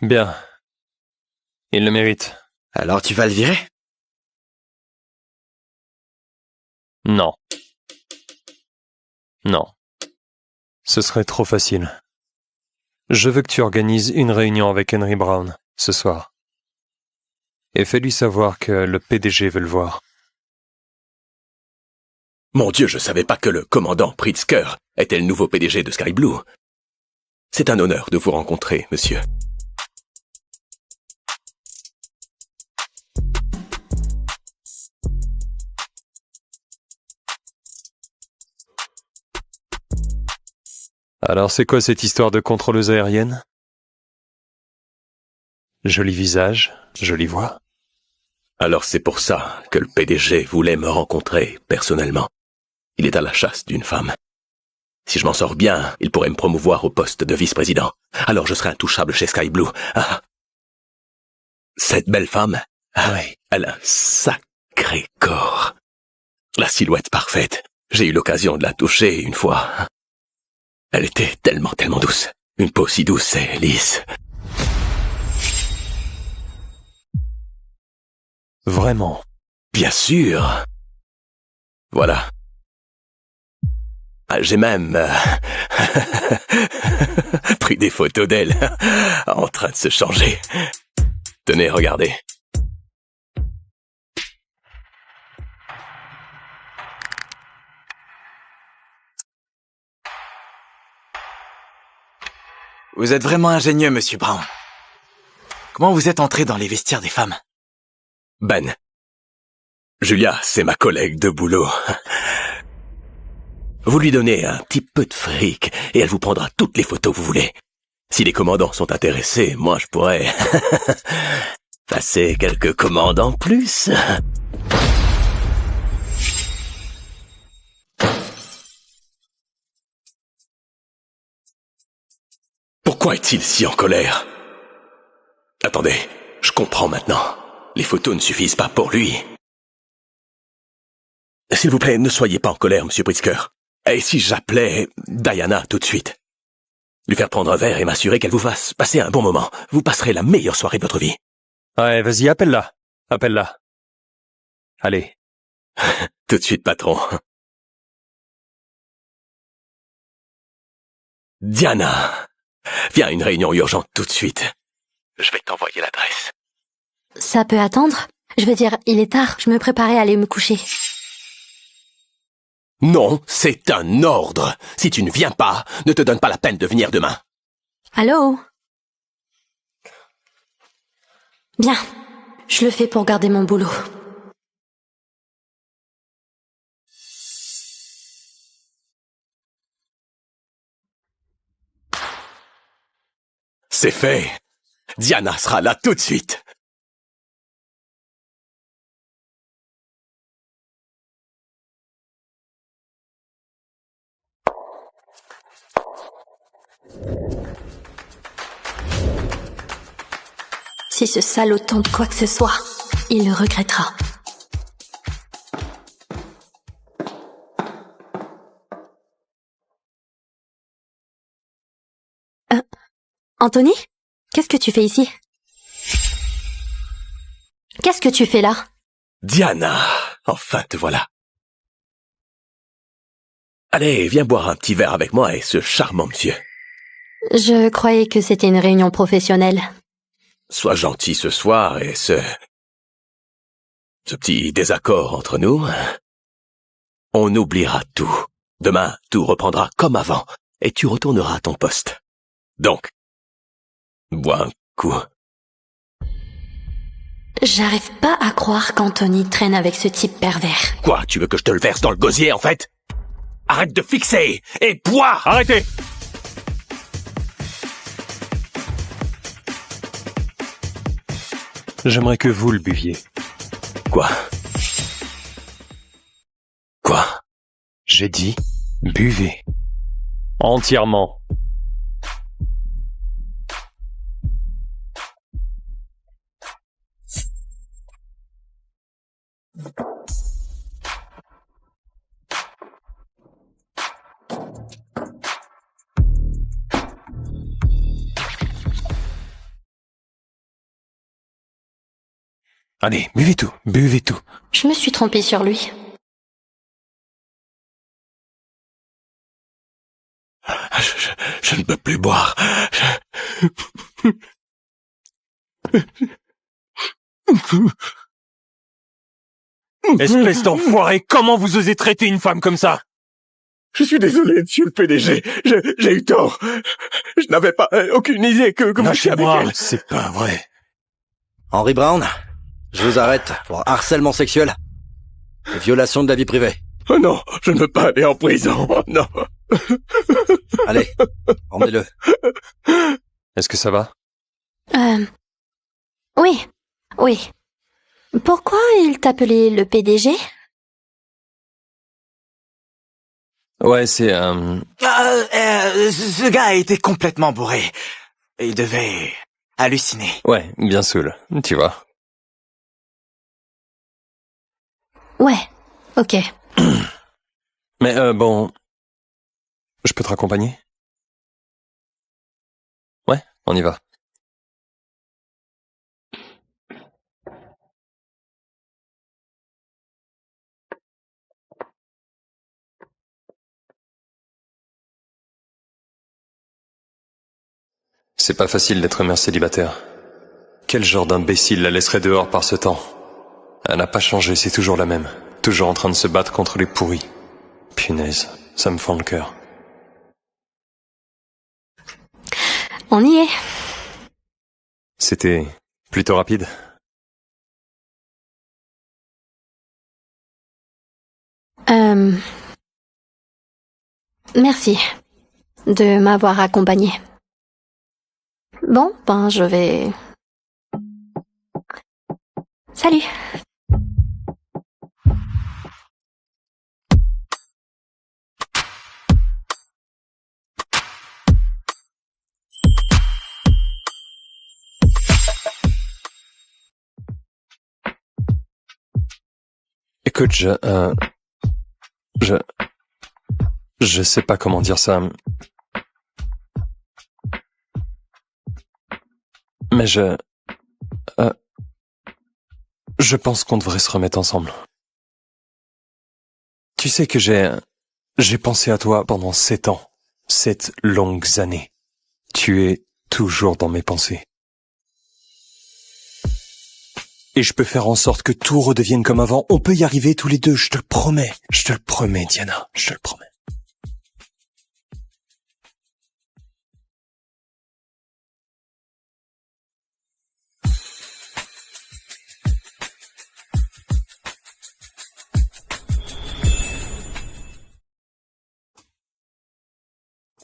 Bien. Il le mérite. Alors tu vas le virer? Non. Non. Ce serait trop facile. Je veux que tu organises une réunion avec Henry Brown, ce soir. Et fais-lui savoir que le PDG veut le voir. Mon Dieu, je savais pas que le commandant Pritzker était le nouveau PDG de Sky Blue. C'est un honneur de vous rencontrer, monsieur. Alors c'est quoi cette histoire de contrôleuse aérienne? Joli visage, jolie voix. Alors c'est pour ça que le PDG voulait me rencontrer personnellement. Il est à la chasse d'une femme. Si je m'en sors bien, il pourrait me promouvoir au poste de vice-président. Alors je serai intouchable chez Sky Blue. Ah. Cette belle femme, oui, elle a un sacré corps. La silhouette parfaite. J'ai eu l'occasion de la toucher une fois. Elle était tellement douce. Une peau si douce et lisse. Vraiment? Bien sûr. Voilà. J'ai même pris des photos d'elle en train de se changer. Tenez, regardez. Vous êtes vraiment ingénieux, monsieur Brown. Comment vous êtes entré dans les vestiaires des femmes? Ben. Julia, c'est ma collègue de boulot. Vous lui donnez un petit peu de fric et elle vous prendra toutes les photos que vous voulez. Si les commandants sont intéressés, moi je pourrais passer quelques commandes en plus. Pourquoi est-il si en colère? Attendez, je comprends maintenant. Les photos ne suffisent pas pour lui. S'il vous plaît, ne soyez pas en colère, Monsieur Pritzker. Et si j'appelais Diana tout de suite? Lui faire prendre un verre et m'assurer qu'elle vous fasse passer un bon moment. Vous passerez la meilleure soirée de votre vie. Ouais, vas-y, appelle-la. Appelle-la. Allez. Tout de suite, patron. Diana, viens à une réunion urgente tout de suite. Je vais t'envoyer l'adresse. Ça peut attendre? Je veux dire, il est tard, je me préparais à aller me coucher. Non, c'est un ordre. Si tu ne viens pas, ne te donne pas la peine de venir demain. Allô? Bien, je le fais pour garder mon boulot. C'est fait. Diana sera là tout de suite. Si ce salaud tente quoi que ce soit, il le regrettera. Anthony? Qu'est-ce que tu fais ici? Qu'est-ce que tu fais là? Diana, enfin te voilà. Allez, viens boire un petit verre avec moi et ce charmant monsieur. Je croyais que c'était une réunion professionnelle. Sois gentil ce soir et ce petit désaccord entre nous, on oubliera tout. Demain, tout reprendra comme avant et tu retourneras à ton poste. Donc, bois un coup. J'arrive pas à croire qu'Anthony traîne avec ce type pervers. Quoi, tu veux que je te le verse dans le gosier en fait? Arrête de fixer et bois! Arrêtez! J'aimerais que vous le buviez. Quoi? Quoi? J'ai dit, buvez. Entièrement. Allez, buvez tout, buvez tout. Je me suis trompée sur lui. Je ne peux plus boire. Espèce d'enfoiré, comment vous osez traiter une femme comme ça? Je suis désolé, monsieur le PDG. J'ai eu tort. Je n'avais pas aucune idée que vous étiez avec elle. C'est pas vrai. Henry Brown, je vous arrête pour harcèlement sexuel et violation de la vie privée. Oh non, je ne veux pas aller en prison. Oh non. Allez, emmenez-le. Est-ce que ça va? Oui, oui. Pourquoi il t'appelait le PDG? Ouais, c'est Ce gars était complètement bourré. Il devait halluciner. Ouais, bien saoul, tu vois. Ouais, ok. Mais bon... Je peux te raccompagner? Ouais, on y va. C'est pas facile d'être mère célibataire. Quel genre d'imbécile la laisserait dehors par ce temps? Elle n'a pas changé, c'est toujours la même. Toujours en train de se battre contre les pourris. Punaise, ça me fend le cœur. On y est. C'était plutôt rapide. Merci de m'avoir accompagné. Bon, ben je vais... Salut. Écoute, je sais pas comment dire ça. Mais je pense qu'on devrait se remettre ensemble. Tu sais que j'ai pensé à toi pendant 7 ans. 7 longues années. Tu es toujours dans mes pensées. Et je peux faire en sorte que tout redevienne comme avant. On peut y arriver tous les deux, je te le promets. Je te le promets, Diana, je te le promets.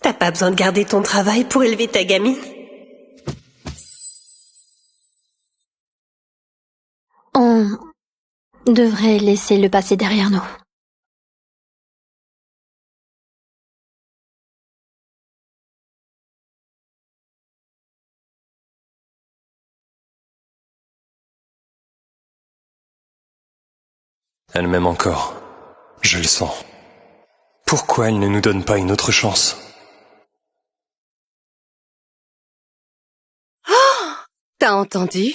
T'as pas besoin de garder ton travail pour élever ta gamine? On devrait laisser le passé derrière nous. Elle m'aime encore. Je le sens. Pourquoi elle ne nous donne pas une autre chance? T'as entendu?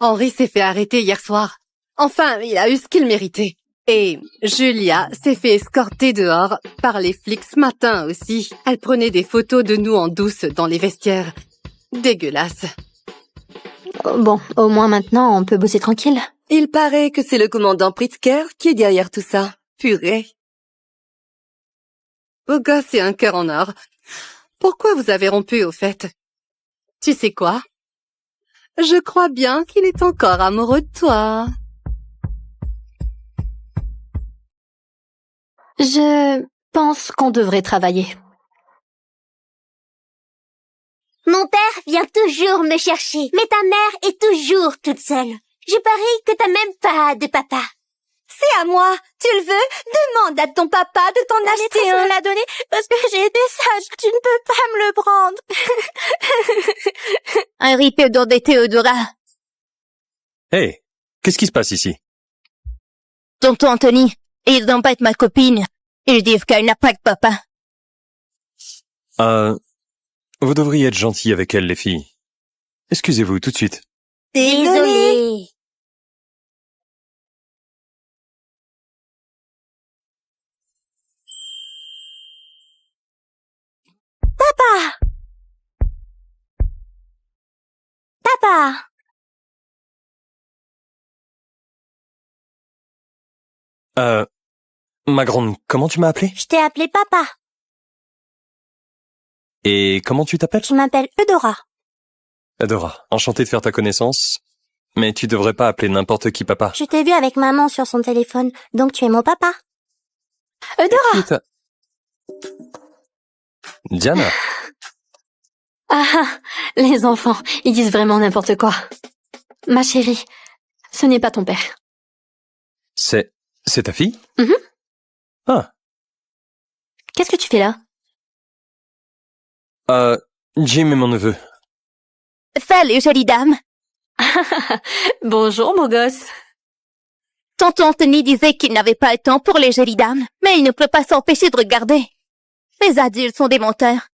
Henri s'est fait arrêter hier soir. Enfin, il a eu ce qu'il méritait. Et Julia s'est fait escorter dehors par les flics ce matin aussi. Elle prenait des photos de nous en douce dans les vestiaires. Dégueulasse. Bon, au moins maintenant, on peut bosser tranquille. Il paraît que c'est le commandant Pritzker qui est derrière tout ça. Purée. Beau gosse et un cœur en or. Pourquoi vous avez rompu, au fait? Tu sais quoi? Je crois bien qu'il est encore amoureux de toi. Je pense qu'on devrait travailler. Mon père vient toujours me chercher, mais ta mère est toujours toute seule. Je parie que t'as même pas de papa. C'est à moi. Tu le veux? Demande à ton papa de t'en acheter un. Me l'a donné parce que j'ai été sage. Tu ne peux pas me le prendre. Henri Théodore et Théodora. Hey, qu'est-ce qui se passe ici? Tonton Anthony, ils embêtent ma copine. Ils disent qu'elle n'a pas de papa. Vous devriez être gentils avec elle, les filles. Excusez-vous tout de suite. Désolée. Papa! Papa! Ma grande, comment tu m'as appelé? Je t'ai appelé papa. Et comment tu t'appelles? Je m'appelle Eudora. Adora, enchanté de faire ta connaissance. Mais tu devrais pas appeler n'importe qui papa. Je t'ai vu avec maman sur son téléphone, donc tu es mon papa. Eudora! Diana. Ah, les enfants, ils disent vraiment n'importe quoi. Ma chérie, ce n'est pas ton père. C'est ta fille? Mhm. Ah. Qu'est-ce que tu fais là? Jim est mon neveu. Salut, jolie dame. Bonjour, beau gosse. Tonton Anthony disait qu'il n'avait pas le temps pour les jolies dames, mais il ne peut pas s'empêcher de regarder. Les adultes sont des menteurs.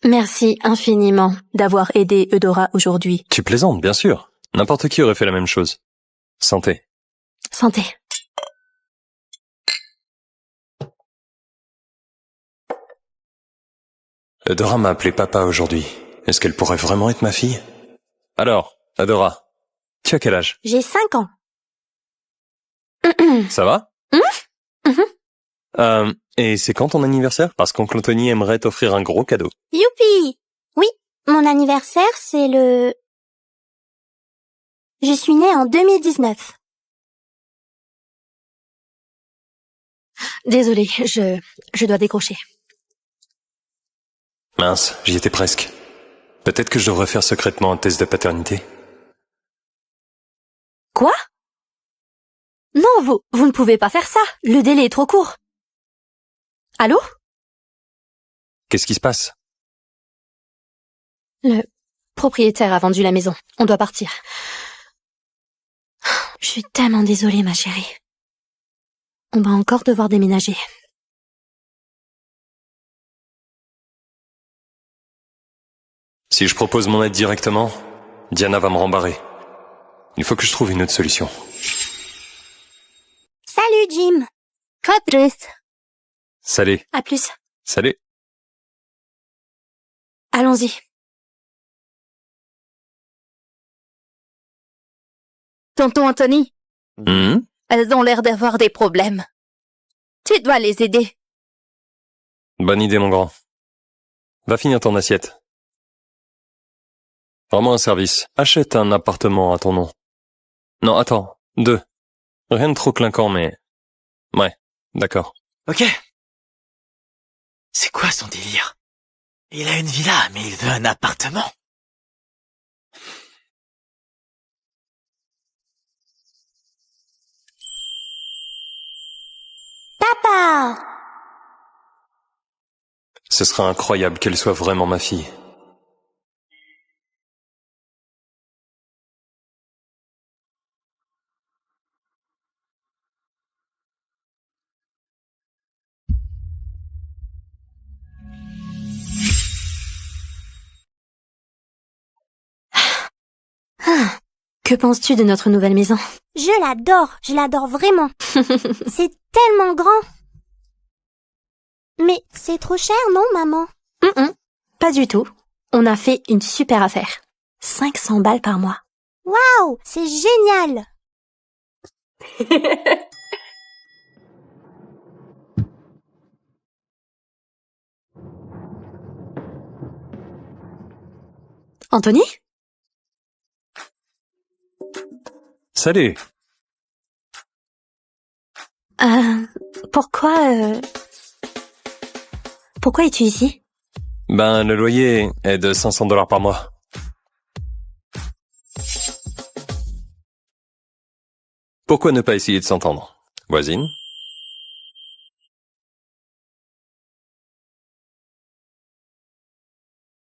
Merci infiniment d'avoir aidé Eudora aujourd'hui. Tu plaisantes, bien sûr. N'importe qui aurait fait la même chose. Santé. Santé. Adora m'a appelé papa aujourd'hui. Est-ce qu'elle pourrait vraiment être ma fille? Alors, Adora, tu as quel âge? J'ai 5 ans. Ça va? Et c'est quand ton anniversaire? Parce qu'oncle Anthony aimerait t'offrir un gros cadeau. Youpi! Oui, mon anniversaire, c'est le... Je suis née en 2019. Désolée, je dois décrocher. Mince, j'y étais presque. Peut-être que je devrais faire secrètement un test de paternité. Quoi? Non, vous ne pouvez pas faire ça. Le délai est trop court. Allô? Qu'est-ce qui se passe? Le propriétaire a vendu la maison. On doit partir. Je suis tellement désolée, ma chérie. On va encore devoir déménager. Si je propose mon aide directement, Diana va me rembarrer. Il faut que je trouve une autre solution. Salut, Jim. À plus. Salut. À plus. Salut. Allons-y. Tonton Anthony, Hum? elles ont l'air d'avoir des problèmes. Tu dois les aider. Bonne idée, mon grand. Va finir ton assiette. Rends-moi un service. Achète un appartement à ton nom. Non, attends. 2. Rien de trop clinquant, mais... Ouais, d'accord. Ok. C'est quoi son délire? Il a une villa, mais il veut un appartement. Papa! Ce sera incroyable qu'elle soit vraiment ma fille. Que penses-tu de notre nouvelle maison? Je l'adore vraiment. C'est tellement grand. Mais c'est trop cher, non, maman? Pas du tout. On a fait une super affaire. 500 balles par mois. Waouh, c'est génial! Anthony? Salut. Pourquoi es-tu ici? Ben, le loyer est de 500 $ par mois. Pourquoi ne pas essayer de s'entendre? Voisine?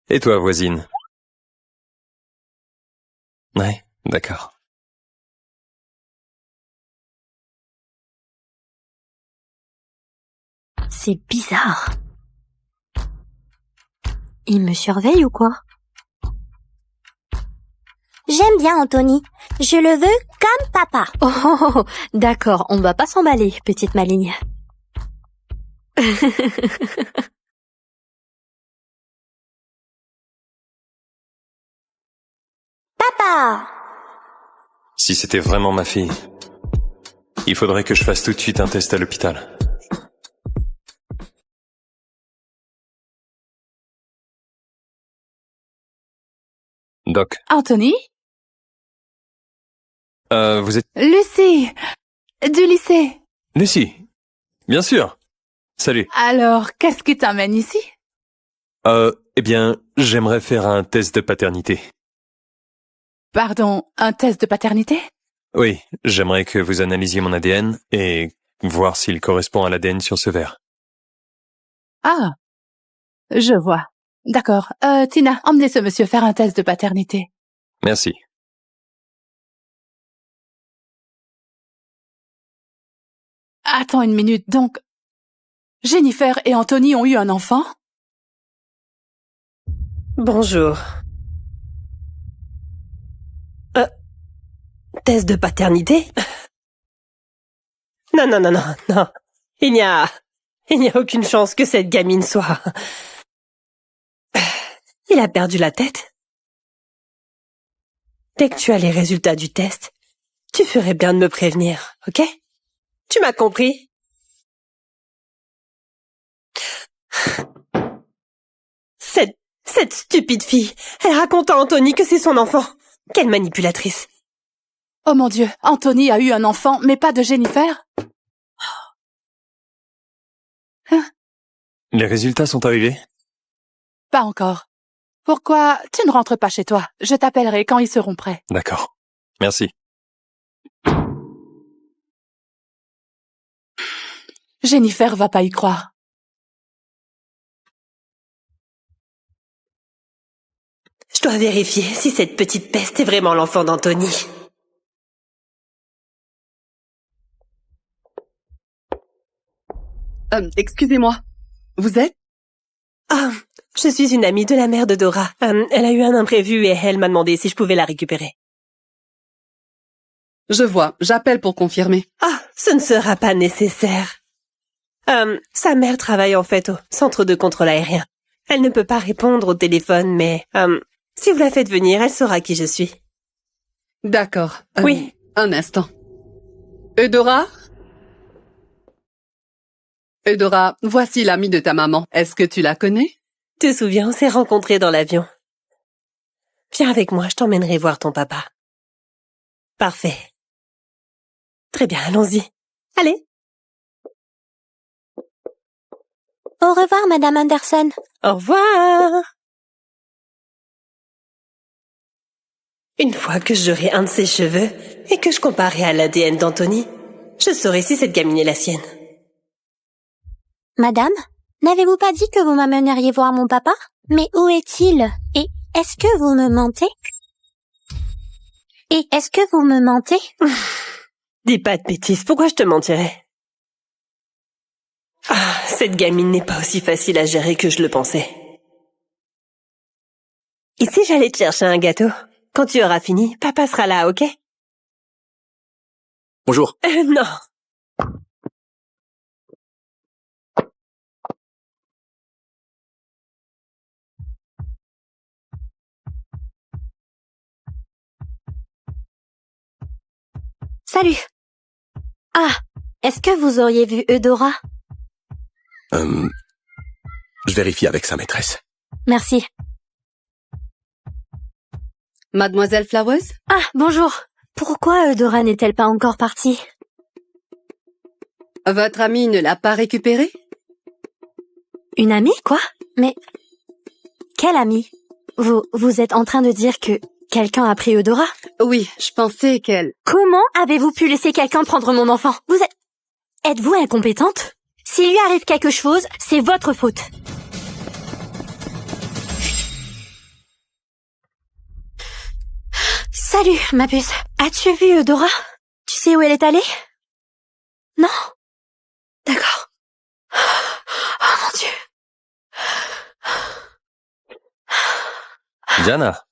Et toi, voisine? Ouais, d'accord. C'est bizarre. Il me surveille ou quoi? J'aime bien Anthony. Je le veux comme papa. Oh, d'accord, on va pas s'emballer, petite maligne. Papa! Si c'était vraiment ma fille, il faudrait que je fasse tout de suite un test à l'hôpital. Doc. Anthony? Vous êtes... Lucie! Du lycée. Lucie. Bien sûr. Salut. Alors, qu'est-ce qui t'amène ici? Eh bien, j'aimerais faire un test de paternité. Pardon, un test de paternité? Oui, j'aimerais que vous analysiez mon ADN et voir s'il correspond à l'ADN sur ce verre. Ah, je vois. D'accord. Tina, emmenez ce monsieur faire un test de paternité. Merci. Attends une minute, donc... Jennifer et Anthony ont eu un enfant? Bonjour. Test de paternité? Non. Il n'y a aucune chance que cette gamine soit... Il a perdu la tête. Dès que tu as les résultats du test, tu ferais bien de me prévenir, ok? Tu m'as compris? Cette stupide fille, elle raconte à Anthony que c'est son enfant. Quelle manipulatrice. Oh mon Dieu, Anthony a eu un enfant, mais pas de Jennifer? Les résultats sont arrivés? Pas encore. Pourquoi tu ne rentres pas chez toi? Je t'appellerai quand ils seront prêts. D'accord. Merci. Jennifer va pas y croire. Je dois vérifier si cette petite peste est vraiment l'enfant d'Anthony. Excusez-moi. Vous êtes? Ah, je suis une amie de la mère de Dora. Elle a eu un imprévu et elle m'a demandé si je pouvais la récupérer. Je vois. J'appelle pour confirmer. Ah, ce ne sera pas nécessaire. Sa mère travaille en fait au centre de contrôle aérien. Elle ne peut pas répondre au téléphone, mais si vous la faites venir, elle saura qui je suis. D'accord. Oui. Un instant. Eudora? Eudora, voici l'amie de ta maman. Est-ce que tu la connais? Te souviens, on s'est rencontrés dans l'avion. Viens avec moi, je t'emmènerai voir ton papa. Parfait. Très bien, allons-y. Allez. Au revoir, Madame Anderson. Au revoir. Une fois que j'aurai un de ses cheveux et que je comparerai à l'ADN d'Anthony, je saurai si cette gamine est la sienne. Madame, n'avez-vous pas dit que vous m'amèneriez voir mon papa? Mais où est-il? Et est-ce que vous me mentez? Et est-ce que vous me mentez? Dis pas de bêtises, pourquoi je te mentirais? Ah, cette gamine n'est pas aussi facile à gérer que je le pensais. Ici, j'allais te chercher un gâteau. Quand tu auras fini, papa sera là, ok? Bonjour. Non. Salut. Ah, est-ce que vous auriez vu Eudora? Je vérifie avec sa maîtresse. Merci. Mademoiselle Flowers? Ah, bonjour. Pourquoi Eudora n'est-elle pas encore partie? Votre amie ne l'a pas récupérée? Une amie, quoi? Mais... quelle amie? Vous êtes en train de dire que quelqu'un a pris Eudora? Oui, je pensais qu'elle... Comment avez-vous pu laisser quelqu'un prendre mon enfant? Êtes-vous incompétente? S'il lui arrive quelque chose, c'est votre faute. Salut, ma puce. As-tu vu Eudora? Tu sais où elle est allée? Non? D'accord. Oh mon Dieu. Diana.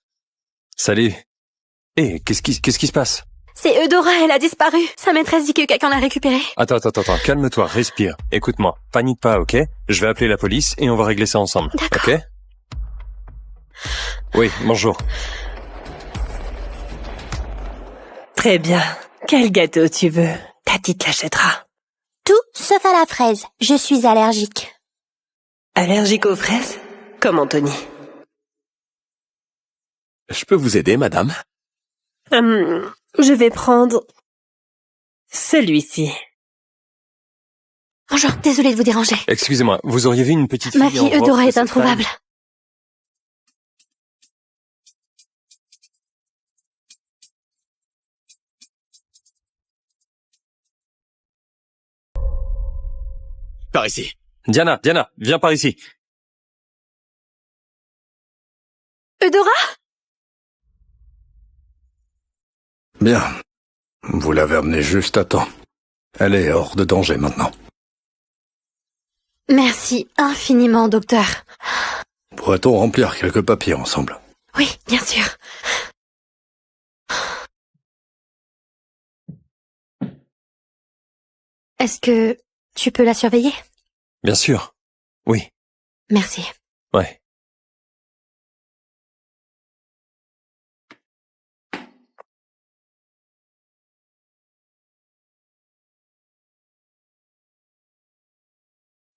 Salut. Hé, qu'est-ce qui se passe? C'est Eudora, elle a disparu. Sa maîtresse dit que quelqu'un l'a récupérée. Attends, calme-toi, respire. Écoute-moi, panique pas, ok? Je vais appeler la police et on va régler ça ensemble. D'accord. Ok? Oui, bonjour. Très bien. Quel gâteau tu veux? Tati te l'achètera. Tout sauf à la fraise. Je suis allergique. Allergique aux fraises? Comme Anthony. Je peux vous aider, madame? Je vais prendre celui-ci. Bonjour, désolée de vous déranger. Excusez-moi, vous auriez vu une petite fille Ma en fille robe Eudora de est cette introuvable. taille? Par ici. Diana, viens par ici. Eudora? Bien. Vous l'avez amenée juste à temps. Elle est hors de danger maintenant. Merci infiniment, docteur. Pourrait-on remplir quelques papiers ensemble? Oui, bien sûr. Est-ce que tu peux la surveiller? Bien sûr. Oui. Merci. Ouais.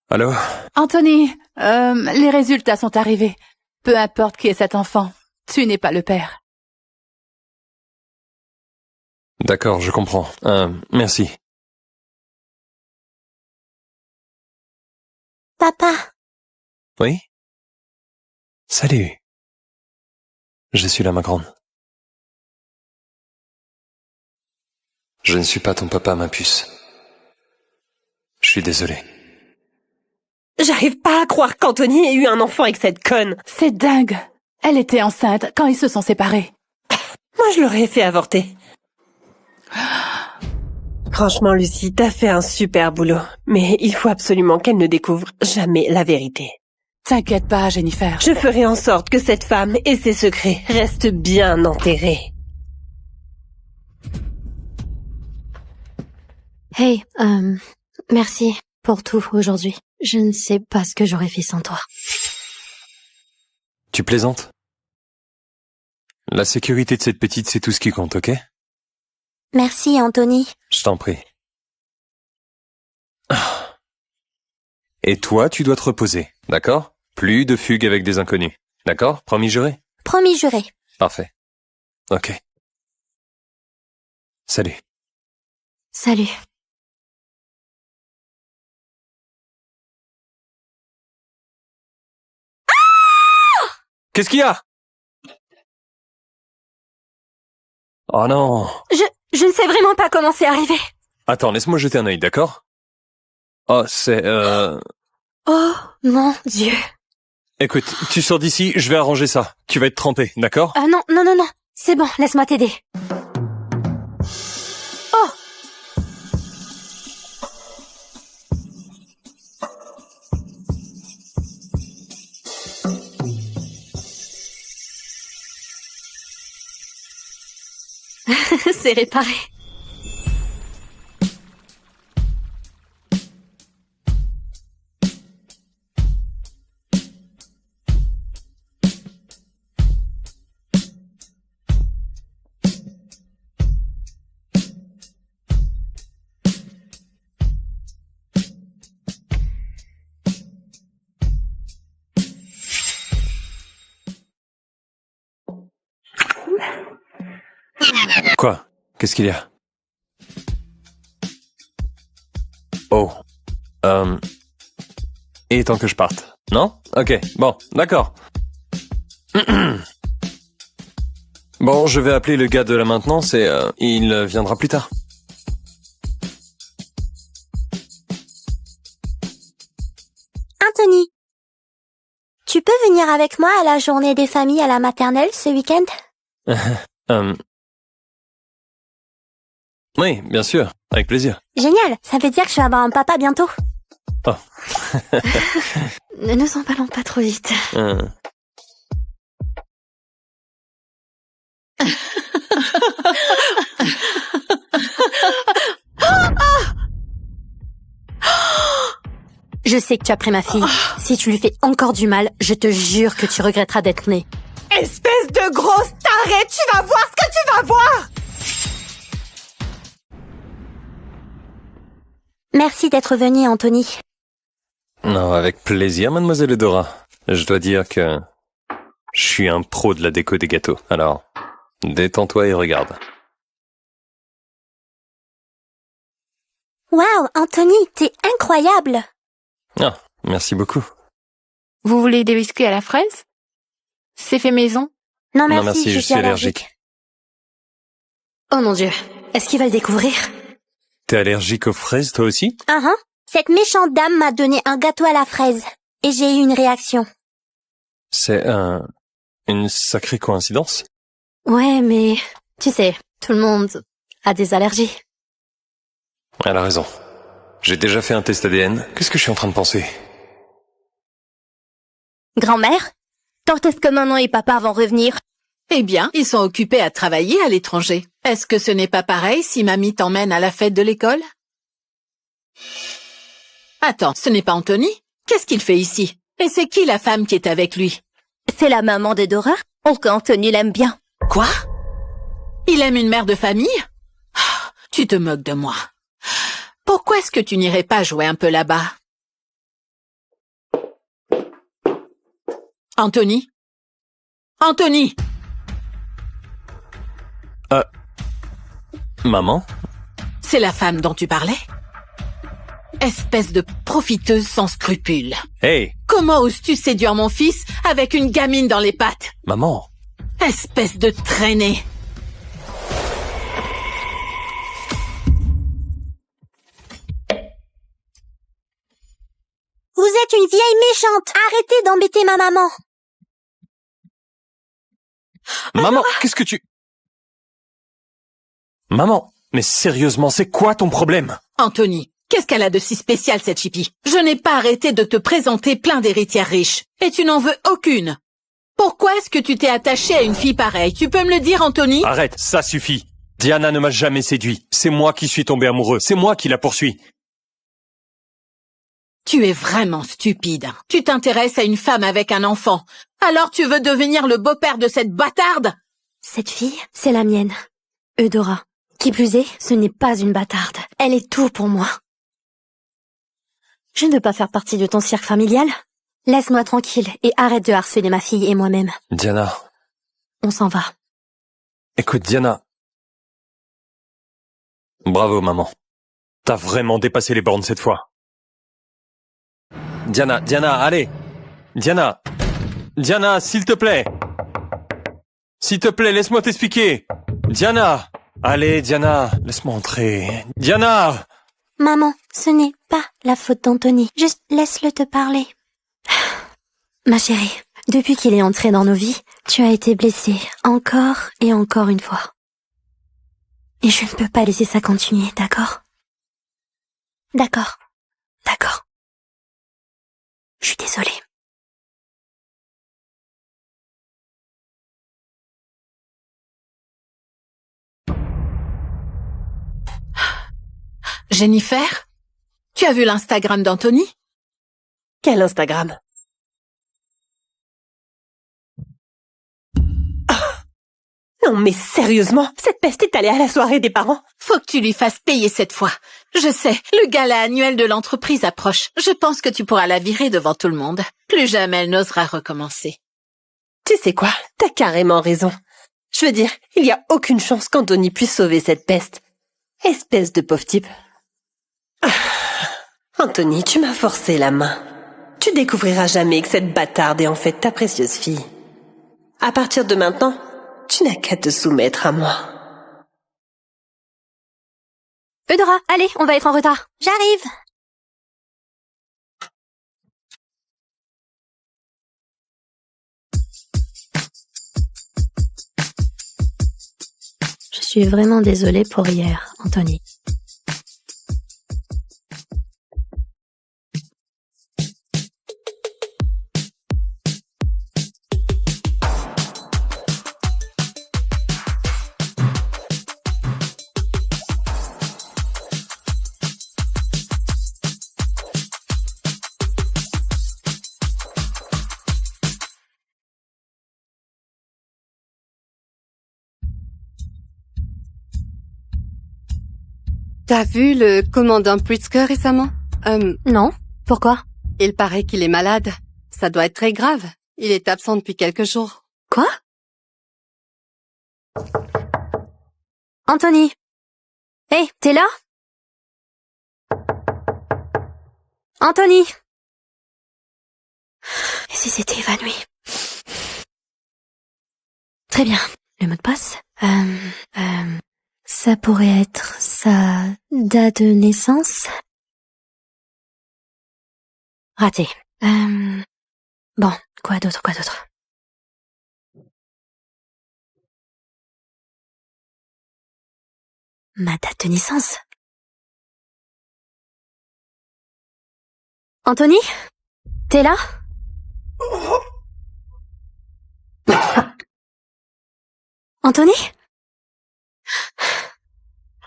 Allô? Anthony, les résultats sont arrivés. Peu importe qui est cet enfant, tu n'es pas le père. D'accord, je comprends. Merci. Papa. Oui? Salut. Je suis là, ma grande. Je ne suis pas ton papa, ma puce. Je suis désolé. J'arrive pas à croire qu'Anthony ait eu un enfant avec cette conne. C'est dingue. Elle était enceinte quand ils se sont séparés. Moi, je l'aurais fait avorter. Franchement, Lucie, t'as fait un super boulot. Mais il faut absolument qu'elle ne découvre jamais la vérité. T'inquiète pas, Jennifer. Je ferai en sorte que cette femme et ses secrets restent bien enterrés. Hey, merci pour tout aujourd'hui. Je ne sais pas ce que j'aurais fait sans toi. Tu plaisantes? La sécurité de cette petite, c'est tout ce qui compte, ok? Merci, Anthony. Je t'en prie. Et toi, tu dois te reposer, d'accord? Plus de fugues avec des inconnus, d'accord? Promis juré? Promis juré. Parfait. Ok. Salut. Salut. Qu'est-ce qu'il y a? Oh non. Je ne sais vraiment pas comment c'est arrivé. Attends, laisse-moi jeter un œil, d'accord? Oh, c'est Oh, mon Dieu. Écoute, tu sors d'ici, je vais arranger ça. Tu vas être trempé, d'accord? Ah non. C'est bon, laisse-moi t'aider. Oh! C'est réparé. Quoi? Qu'est-ce qu'il y a? Oh. Il est temps que je parte. Non? Ok, bon, d'accord. Bon, je vais appeler le gars de la maintenance et il viendra plus tard. Anthony, tu peux venir avec moi à la journée des familles à la maternelle ce week-end? Oui, bien sûr, avec plaisir. Génial, ça veut dire que je vais avoir un papa bientôt. Oh. Ne nous emballons pas trop vite. Je sais que tu as pris ma fille. Si tu lui fais encore du mal, je te jure que tu regretteras d'être né. Espèce de grosse tarée, tu vas voir ce que tu vas voir! Merci d'être venu, Anthony. Non, avec plaisir, mademoiselle Eudora. Je dois dire que je suis un pro de la déco des gâteaux. Alors, détends-toi et regarde. Waouh, Anthony, t'es incroyable! Ah, merci beaucoup. Vous voulez des biscuits à la fraise? C'est fait maison? Non Non, merci, je suis allergique. Oh mon Dieu, est-ce qu'il va le découvrir? T'es allergique aux fraises, toi aussi? Cette méchante dame m'a donné un gâteau à la fraise. Et j'ai eu une réaction. C'est une sacrée coïncidence. Ouais, mais tu sais, tout le monde a des allergies. Elle a raison. J'ai déjà fait un test ADN. Qu'est-ce que je suis en train de penser? Grand-mère, quand est-ce que maman et papa vont revenir? Eh bien, ils sont occupés à travailler à l'étranger. Est-ce que ce n'est pas pareil si mamie t'emmène à la fête de l'école? Attends, ce n'est pas Anthony? Qu'est-ce qu'il fait ici? Et c'est qui la femme qui est avec lui? C'est la maman de Dora. Oh, qu'Anthony l'aime bien. Quoi? Il aime une mère de famille? Ah, tu te moques de moi. Pourquoi est-ce que tu n'irais pas jouer un peu là-bas? Anthony? Anthony! Maman? C'est la femme dont tu parlais? Espèce de profiteuse sans scrupules. Hey, Comment oses-tu séduire mon fils avec une gamine dans les pattes? maman. Espèce de traînée. Vous êtes une vieille méchante. Arrêtez d'embêter ma maman. Maman, qu'est-ce que tu... Maman, mais sérieusement, c'est quoi ton problème? Anthony, qu'est-ce qu'elle a de si spécial, cette chipie? Je n'ai pas arrêté de te présenter plein d'héritières riches. Et tu n'en veux aucune. Pourquoi est-ce que tu t'es attaché à une fille pareille? Tu peux me le dire, Anthony? Arrête, ça suffit. Diana ne m'a jamais séduit. C'est moi qui suis tombé amoureux. C'est moi qui la poursuis. Tu es vraiment stupide. Tu t'intéresses à une femme avec un enfant. Alors tu veux devenir le beau-père de cette bâtarde? Cette fille, c'est la mienne. Eudora. Qui plus est, ce n'est pas une bâtarde. Elle est tout pour moi. Je ne veux pas faire partie de ton cirque familial. Laisse-moi tranquille et arrête de harceler ma fille et moi-même. Diana. On s'en va. Écoute, Diana. Bravo, maman. T'as vraiment dépassé les bornes cette fois. Diana, allez. Diana, s'il te plaît. S'il te plaît, laisse-moi t'expliquer. Diana. Allez, Diana, laisse-moi entrer. Diana! Maman, ce n'est pas la faute d'Anthony. Juste laisse-le te parler. Ma chérie, depuis qu'il est entré dans nos vies, tu as été blessée encore et encore une fois. Et je ne peux pas laisser ça continuer, d'accord? D'accord. Je suis désolée. Jennifer? Tu as vu l'Instagram d'Anthony? Quel Instagram? Non mais sérieusement, cette peste est allée à la soirée des parents? Faut que tu lui fasses payer cette fois. Je sais, le gala annuel de l'entreprise approche. Je pense que tu pourras la virer devant tout le monde. Plus jamais elle n'osera recommencer. Tu sais quoi? T'as carrément raison. Je veux dire, il y a aucune chance qu'Anthony puisse sauver cette peste. Espèce de pauvre type. Anthony, tu m'as forcé la main. Tu découvriras jamais que cette bâtarde est en fait ta précieuse fille. À partir de maintenant, tu n'as qu'à te soumettre à moi. Eudora, allez, on va être en retard. J'arrive. Je suis vraiment désolée pour hier, Anthony. T'as vu le commandant Pritzker récemment? Non. Pourquoi? Il paraît qu'il est malade. Ça doit être très grave. Il est absent depuis quelques jours. Quoi? Anthony? Hey, t'es là? Anthony? Et si c'était évanoui? Très bien. Le mot de passe? Ça pourrait être sa date de naissance? Raté. Bon, quoi d'autre? Ma date de naissance? Anthony? T'es là? Anthony?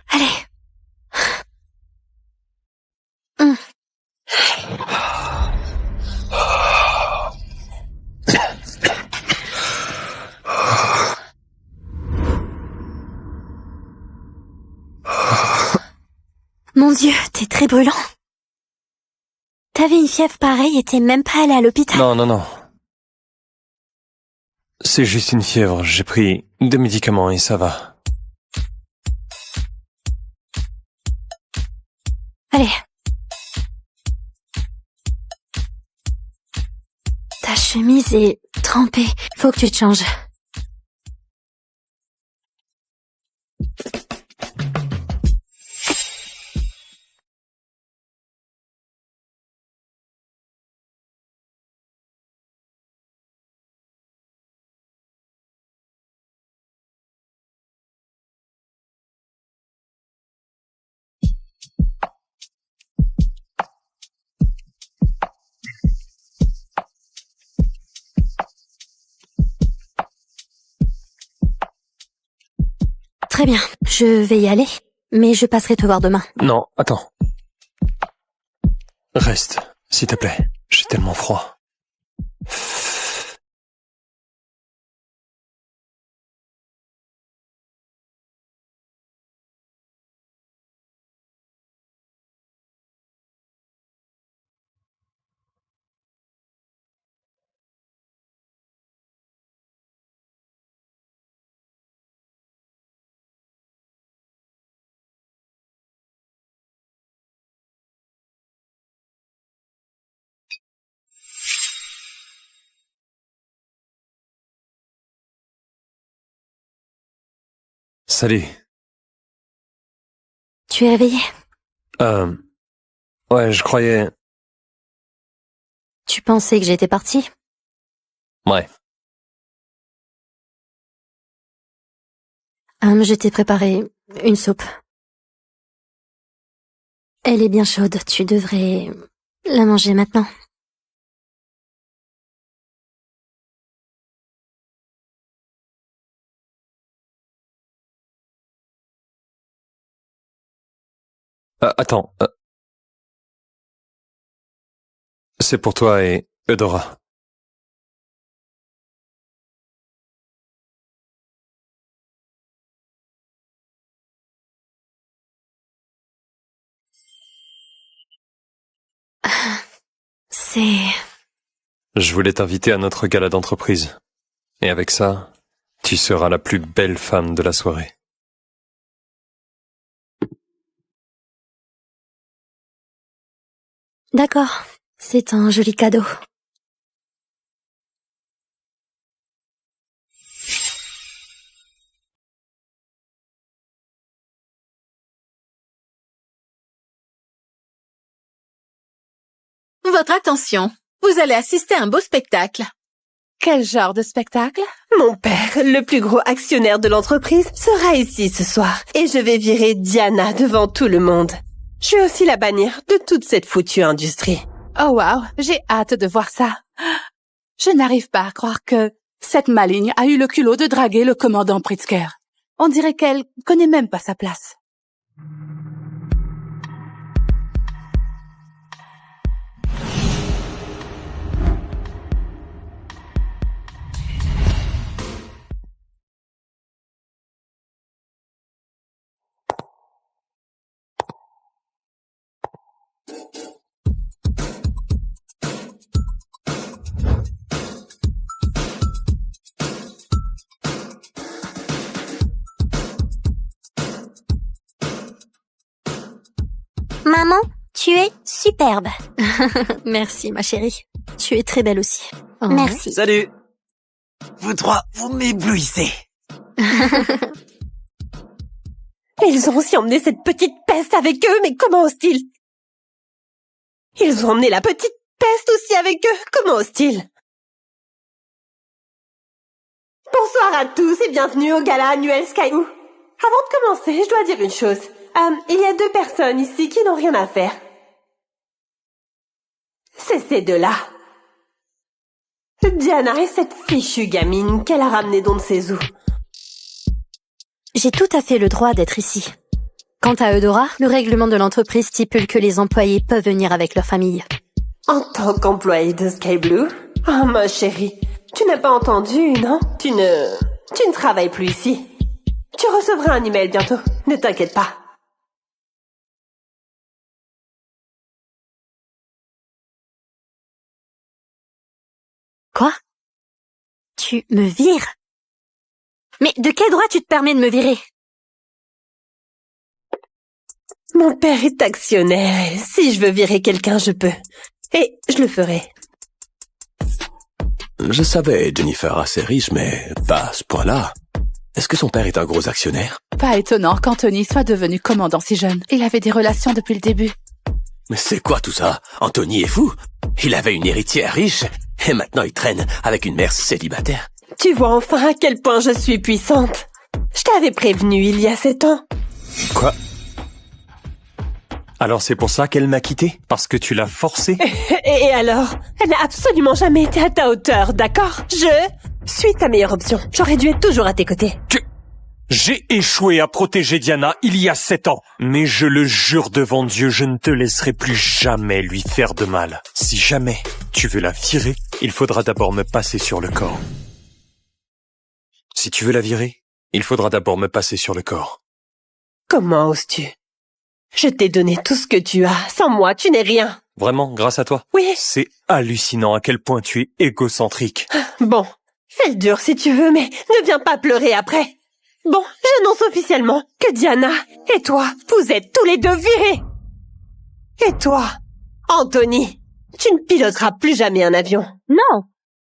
Allez. Mon Dieu, t'es très brûlant. T'avais une fièvre pareille et t'es même pas allé à l'hôpital. Non. C'est juste une fièvre. J'ai pris des médicaments et ça va. Allez. chemise est trempée. Faut que tu te changes. Très bien, je vais y aller, mais je passerai te voir demain. Non, attends. Reste, s'il te plaît. J'ai tellement froid. Salut. Tu es réveillé? Ouais, je croyais... Tu pensais que j'étais partie? Ouais. Je t'ai préparé une soupe. Elle est bien chaude, tu devrais la manger maintenant. Attends. C'est pour toi et Eudora. C'est... Je voulais t'inviter à notre gala d'entreprise. Et avec ça, tu seras la plus belle femme de la soirée. D'accord, c'est un joli cadeau. Votre attention, vous allez assister à un beau spectacle. Quel genre de spectacle? Mon père, le plus gros actionnaire de l'entreprise, sera ici ce soir. Et je vais virer Diana devant tout le monde. Je suis aussi la bannière de toute cette foutue industrie. Oh wow, j'ai hâte de voir ça. Je n'arrive pas à croire que cette maligne a eu le culot de draguer le commandant Pritzker. On dirait qu'elle connaît même pas sa place. Maman, tu es superbe. Merci, ma chérie. Tu es très belle aussi. Oh. Merci. Salut. Vous trois, vous m'éblouissez. Ils ont aussi emmené cette petite peste avec eux, mais comment osent-ils? Ils ont emmené la petite peste aussi avec eux, comment osent-ils? Bonsoir à tous et bienvenue au gala annuel Skywoo. Avant de commencer, je dois dire une chose. Il y a 2 personnes ici qui n'ont rien à faire. C'est ces 2-là. Diana et cette fichue gamine qu'elle a ramenée d'on ne sait où. J'ai tout à fait le droit d'être ici. Quant à Eudora, le règlement de l'entreprise stipule que les employés peuvent venir avec leur famille. En tant qu'employée de Sky Blue? Oh ma chérie, tu n'as pas entendu, non? Tu ne travailles plus ici. Tu recevras un email bientôt, ne t'inquiète pas. Quoi? Tu me vires? Mais de quel droit tu te permets de me virer? Mon père est actionnaire et si je veux virer quelqu'un, je peux. Et je le ferai. Je savais Jennifer assez riche, mais pas à ce point-là. Est-ce que son père est un gros actionnaire? Pas étonnant qu'Anthony soit devenu commandant si jeune. Il avait des relations depuis le début. Mais c'est quoi tout ça? Anthony est fou. Il avait une héritière riche, et maintenant il traîne avec une mère célibataire. Tu vois enfin à quel point je suis puissante. Je t'avais prévenu il y a 7 ans. Quoi? Alors c'est pour ça qu'elle m'a quitté? Parce que tu l'as forcée? Et alors? Elle n'a absolument jamais été à ta hauteur, d'accord? Je suis ta meilleure option. J'aurais dû être toujours à tes côtés. J'ai échoué à protéger Diana il y a 7 ans. Mais je le jure devant Dieu, je ne te laisserai plus jamais lui faire de mal. Si jamais tu veux la virer, il faudra d'abord me passer sur le corps. Si tu veux la virer, il faudra d'abord me passer sur le corps. Comment oses-tu? Je t'ai donné tout ce que tu as. Sans moi, tu n'es rien. Vraiment, grâce à toi? Oui. C'est hallucinant à quel point tu es égocentrique. Bon, fais le dur si tu veux, mais ne viens pas pleurer après. Bon, j'annonce officiellement que Diana et toi, vous êtes tous les deux virés. Et toi, Anthony, tu ne piloteras plus jamais un avion. Non,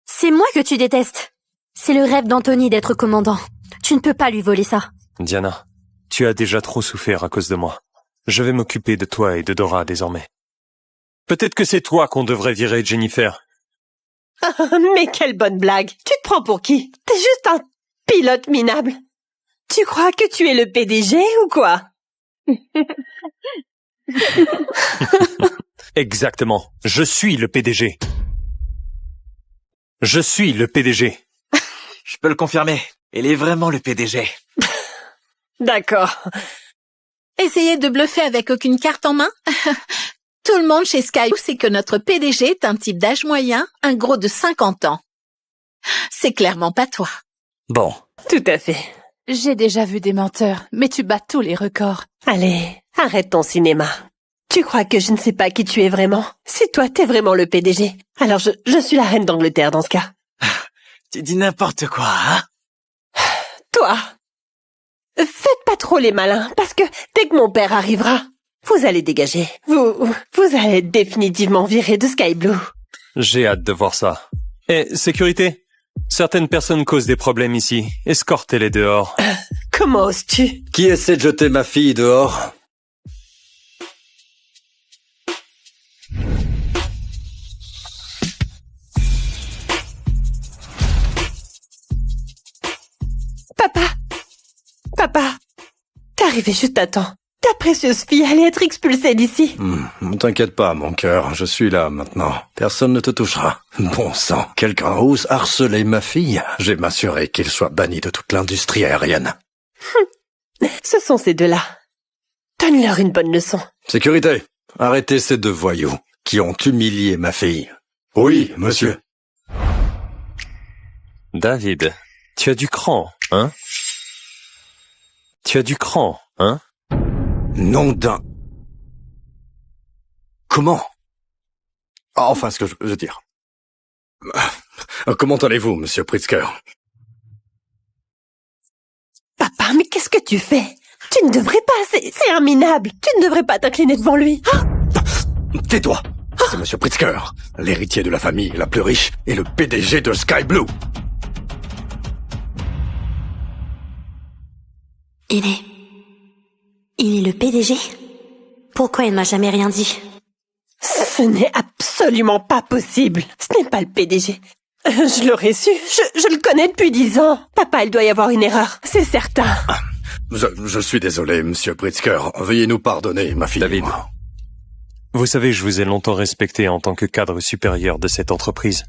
c'est moi que tu détestes. C'est le rêve d'Anthony d'être commandant. Tu ne peux pas lui voler ça. Diana, tu as déjà trop souffert à cause de moi. Je vais m'occuper de toi et de Dora désormais. Peut-être que c'est toi qu'on devrait virer, Jennifer. Mais quelle bonne blague. Tu te prends pour qui? T'es juste un pilote minable. Tu crois que tu es le PDG ou quoi? Exactement. Je suis le PDG. Je suis le PDG. Je peux le confirmer. Il est vraiment le PDG. D'accord. Essayez de bluffer avec aucune carte en main. Tout le monde chez Sky sait que notre PDG est un type d'âge moyen, un gros de 50 ans. C'est clairement pas toi. Bon. Tout à fait. J'ai déjà vu des menteurs, mais tu bats tous les records. Allez, arrête ton cinéma. Tu crois que je ne sais pas qui tu es vraiment? Si toi, t'es vraiment le PDG, alors je suis la reine d'Angleterre dans ce cas. Tu dis n'importe quoi, hein? Toi, faites pas trop les malins, parce que dès que mon père arrivera, vous allez dégager. Vous allez être définitivement viré de Sky Blue. J'ai hâte de voir ça. Et sécurité? Certaines personnes causent des problèmes ici. Escortez-les dehors. Comment oses-tu? Qui essaie de jeter ma fille dehors? Papa, t'es arrivé juste à temps. Ta précieuse fille allait être expulsée d'ici. Ne t'inquiète pas, mon cœur, je suis là maintenant. Personne ne te touchera. Bon sang, quelqu'un ose harceler ma fille? Je vais m'assurer qu'il soit banni de toute l'industrie aérienne. Ce sont ces deux-là. Donne-leur une bonne leçon. Sécurité, arrêtez ces deux voyous qui ont humilié ma fille. Oui, monsieur. David, tu as du cran, hein? Tu as du cran, hein? Nom d'un... Comment? Enfin, ce que je veux dire. Comment allez-vous, monsieur Pritzker? Papa, mais qu'est-ce que tu fais? Tu ne devrais pas, c'est un minable. Tu ne devrais pas t'incliner devant lui. Tais-toi. C'est monsieur Pritzker, l'héritier de la famille la plus riche et le PDG de Sky Blue. Il est le PDG? Pourquoi il m'a jamais rien dit? Ce n'est absolument pas possible. Ce n'est pas le PDG. Je l'aurais su. Je le connais depuis 10 ans. Papa, il doit y avoir une erreur. C'est certain. Je suis désolé, monsieur Pritzker. Veuillez nous pardonner, ma fille. David, vous savez, je vous ai longtemps respecté en tant que cadre supérieur de cette entreprise.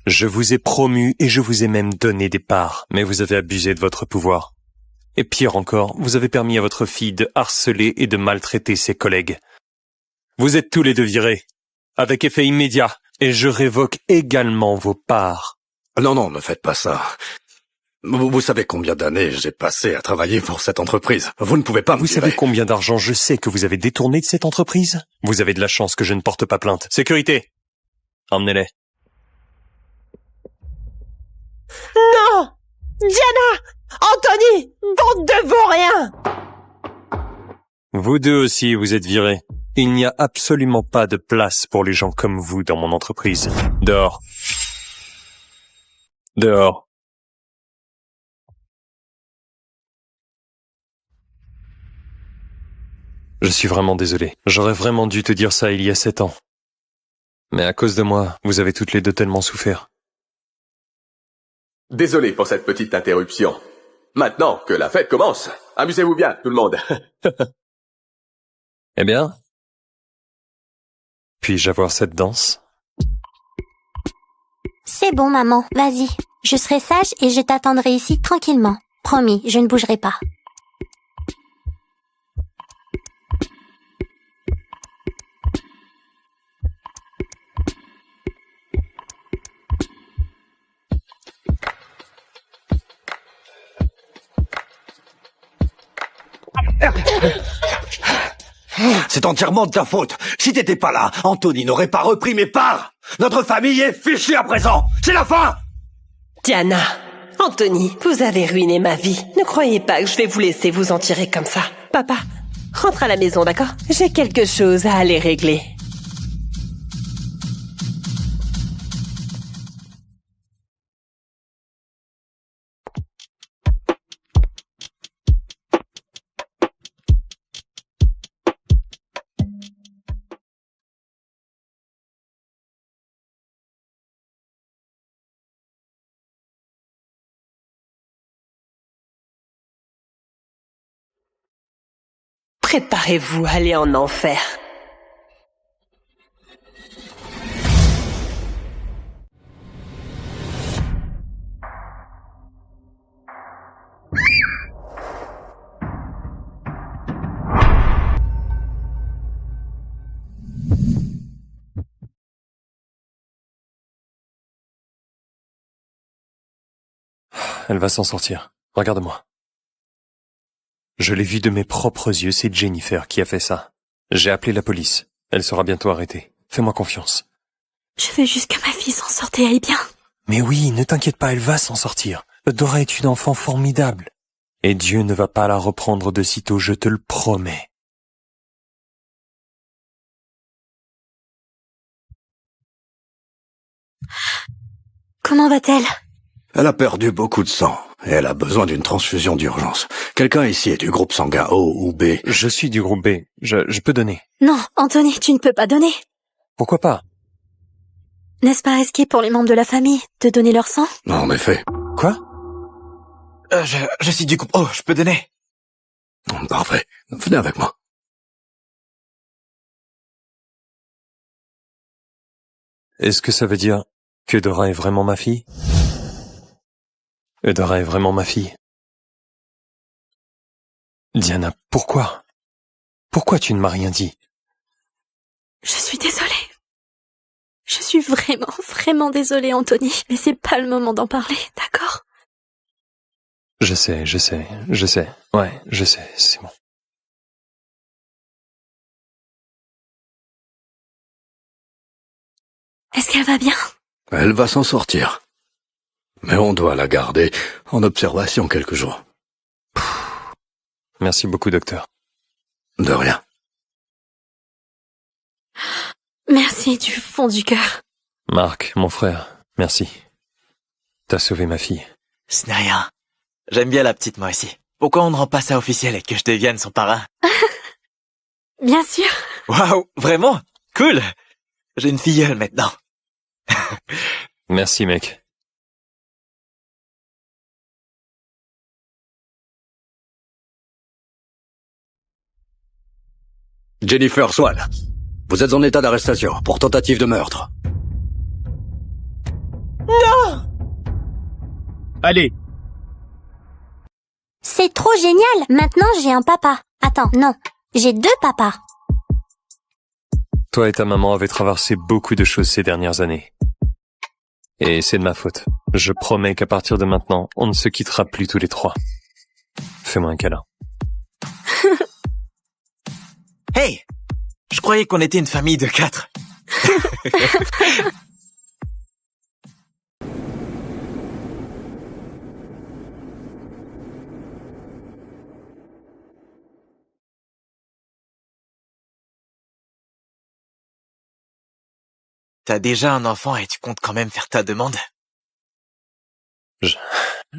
Je vous ai promu et je vous ai même donné des parts, mais vous avez abusé de votre pouvoir. Et pire encore, vous avez permis à votre fille de harceler et de maltraiter ses collègues. Vous êtes tous les deux virés, avec effet immédiat, et je révoque également vos parts. Non, ne faites pas ça. Vous savez combien d'années j'ai passé à travailler pour cette entreprise. Vous ne pouvez pas me Vous virer. savez combien d'argent je sais que vous avez détourné de cette entreprise? Vous avez de la chance que je ne porte pas plainte. Sécurité! Emmenez-les. Non! Diana! Anthony! Bande de vauriens! Vous deux aussi, vous êtes virés. Il n'y a absolument pas de place pour les gens comme vous dans mon entreprise. Dehors. Dehors. Je suis vraiment désolé. J'aurais vraiment dû te dire ça il y a 7 ans. Mais à cause de moi, vous avez toutes les deux tellement souffert. Désolé pour cette petite interruption. Maintenant que la fête commence, amusez-vous bien, tout le monde. Eh bien, puis-je avoir cette danse? C'est bon, maman, vas-y. Je serai sage et je t'attendrai ici tranquillement. Promis, je ne bougerai pas. C'est entièrement de ta faute. Si t'étais pas là, Anthony n'aurait pas repris mes parts. Notre famille est fichue à présent. C'est la fin. Diana, Anthony, vous avez ruiné ma vie. Ne croyez pas que je vais vous laisser vous en tirer comme ça. Papa, rentre à la maison, d'accord? J'ai quelque chose à aller régler. Préparez-vous à aller en enfer. Elle va s'en sortir. Regarde-moi. Je l'ai vu de mes propres yeux, c'est Jennifer qui a fait ça. J'ai appelé la police. Elle sera bientôt arrêtée. Fais-moi confiance. Je veux juste que ma fille s'en sorte et aille bien. Mais oui, ne t'inquiète pas, elle va s'en sortir. Dora est une enfant formidable. Et Dieu ne va pas la reprendre de sitôt, je te le promets. Comment va-t-elle? Elle a perdu beaucoup de sang et elle a besoin d'une transfusion d'urgence. Quelqu'un ici est du groupe sanguin O ou B? Je suis du groupe B. Je peux donner. Non, Anthony, tu ne peux pas donner. Pourquoi pas? N'est-ce pas risqué pour les membres de la famille de donner leur sang? Non, en effet. Quoi? Je suis du groupe. Oh, je peux donner. Parfait. Venez avec moi. Est-ce que ça veut dire que Dora est vraiment ma fille? Dora est vraiment ma fille. Diana, pourquoi? Pourquoi tu ne m'as rien dit? Je suis désolée. Je suis vraiment, vraiment désolée, Anthony. Mais c'est pas le moment d'en parler, d'accord? Je sais. Ouais, je sais, c'est bon. Est-ce qu'elle va bien? Elle va s'en sortir. Mais on doit la garder en observation quelques jours. Merci beaucoup, docteur. De rien. Merci du fond du cœur. Marc, mon frère, merci. T'as sauvé ma fille. Ce n'est rien. J'aime bien la petite, moi aussi. Pourquoi on ne rend pas ça officiel et que je devienne son parrain? Bien sûr. Waouh, vraiment? Cool. J'ai une filleule maintenant. Merci, mec. Jennifer Swan, vous êtes en état d'arrestation pour tentative de meurtre. Non! Allez. C'est trop génial. Maintenant, j'ai un papa. Attends, non. J'ai 2 papas. Toi et ta maman avez traversé beaucoup de choses ces dernières années. Et c'est de ma faute. Je promets qu'à partir de maintenant, on ne se quittera plus tous les 3. Fais-moi un câlin. Hey! Je croyais qu'on était une famille de 4. T'as déjà un enfant et tu comptes quand même faire ta demande?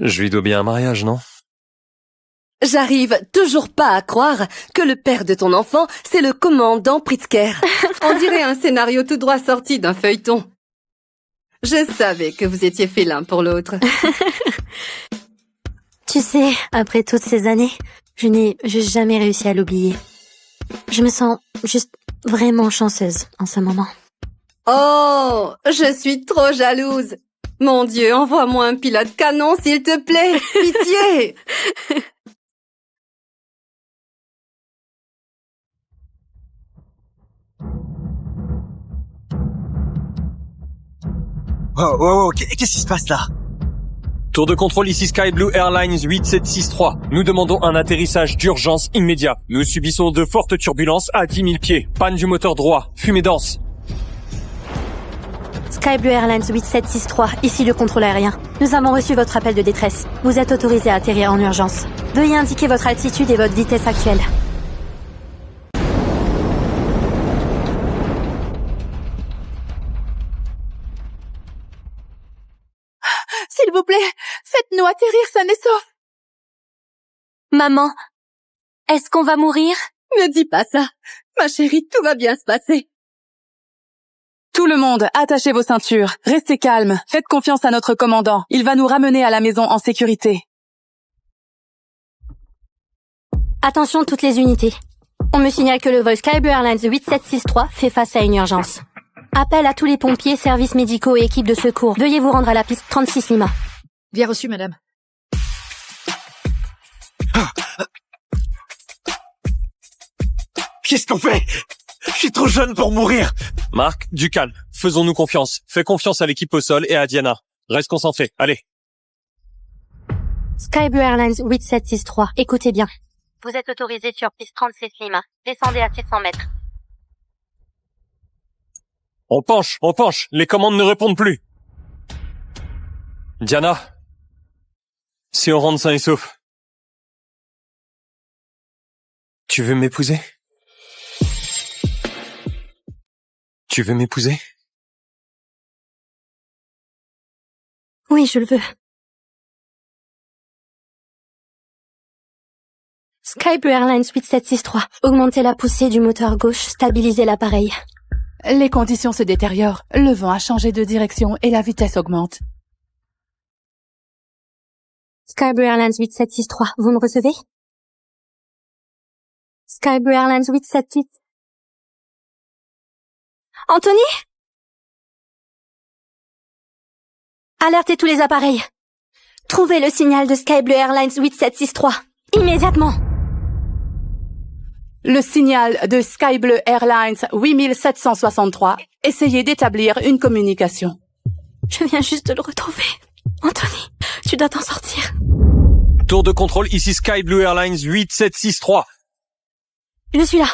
Je lui dois bien un mariage, non? J'arrive toujours pas à croire que le père de ton enfant, c'est le commandant Pritzker. On dirait un scénario tout droit sorti d'un feuilleton. Je savais que vous étiez fait l'un pour l'autre. Tu sais, après toutes ces années, je n'ai juste jamais réussi à l'oublier. Je me sens juste vraiment chanceuse en ce moment. Oh, je suis trop jalouse. Mon Dieu, envoie-moi un pilote canon, s'il te plaît. Pitié. Oh, qu'est-ce qui se passe là? Tour de contrôle ici Sky Blue Airlines 8763. Nous demandons un atterrissage d'urgence immédiat. Nous subissons de fortes turbulences à 10 000 pieds. Panne du moteur droit. Fumée dense. Sky Blue Airlines 8763, ici le contrôle aérien. Nous avons reçu votre appel de détresse. Vous êtes autorisé à atterrir en urgence. Veuillez indiquer votre altitude et votre vitesse actuelle. S'il vous plaît, faites-nous atterrir sains et saufs. Maman, est-ce qu'on va mourir? Ne dis pas ça. Ma chérie, tout va bien se passer. Tout le monde, attachez vos ceintures. Restez calmes. Faites confiance à notre commandant. Il va nous ramener à la maison en sécurité. Attention toutes les unités. On me signale que le vol Sky Blue Airlines 8763 fait face à une urgence. Appel à tous les pompiers, services médicaux et équipes de secours. Veuillez vous rendre à la piste 36 Lima. Bien reçu, madame. Qu'est-ce qu'on fait? Je suis trop jeune pour mourir. Marc, du calme. Faisons-nous confiance. Fais confiance à l'équipe au sol et à Diana. Reste concentré. Allez. Sky Blue Airlines 8763, écoutez bien. Vous êtes autorisé sur piste 36 Lima. Descendez à 600 mètres. On penche. Les commandes ne répondent plus. Diana, si on rentre sain et sauf, tu veux m'épouser? Tu veux m'épouser? Oui, je le veux. Sky Blue Airlines 8763, augmentez la poussée du moteur gauche, stabilisez l'appareil. Les conditions se détériorent. Le vent a changé de direction et la vitesse augmente. Sky Blue Airlines 8763, vous me recevez? Sky Blue Airlines 8768. Anthony? Alertez tous les appareils. Trouvez le signal de Sky Blue Airlines 8763. Immédiatement. Le signal de Sky Blue Airlines 8763. Essayez d'établir une communication. Je viens juste de le retrouver. Anthony, tu dois t'en sortir. Tour de contrôle, ici Sky Blue Airlines 8763. Je suis là.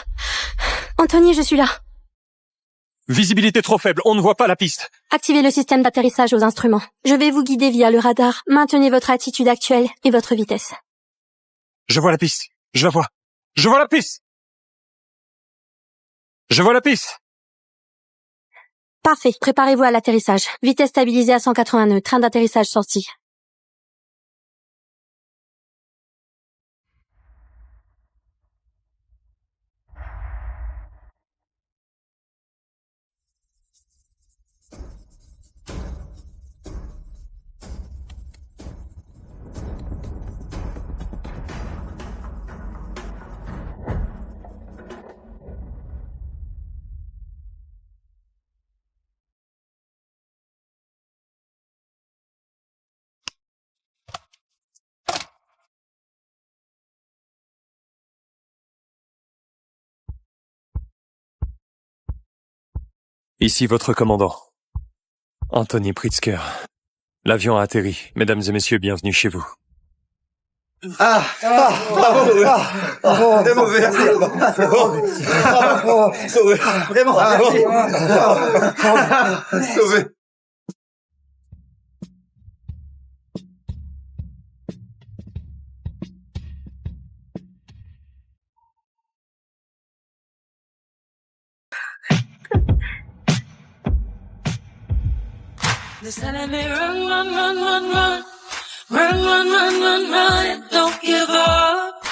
Anthony, je suis là. Visibilité trop faible, on ne voit pas la piste. Activez le système d'atterrissage aux instruments. Je vais vous guider via le radar. Maintenez votre attitude actuelle et votre vitesse. Je vois la piste. Je la vois. Je vois la piste. Je vois la piste. Parfait. Préparez-vous à l'atterrissage. Vitesse stabilisée à 180 nœuds. Train d'atterrissage sorti. Ici votre commandant, Anthony Pritzker. L'avion a atterri. Mesdames et messieurs, bienvenue chez vous. Bravo, Sauvé. Vraiment. Sauvé. They said I may run, run, run, run, run. Run, run, run, run, run, and don't give up.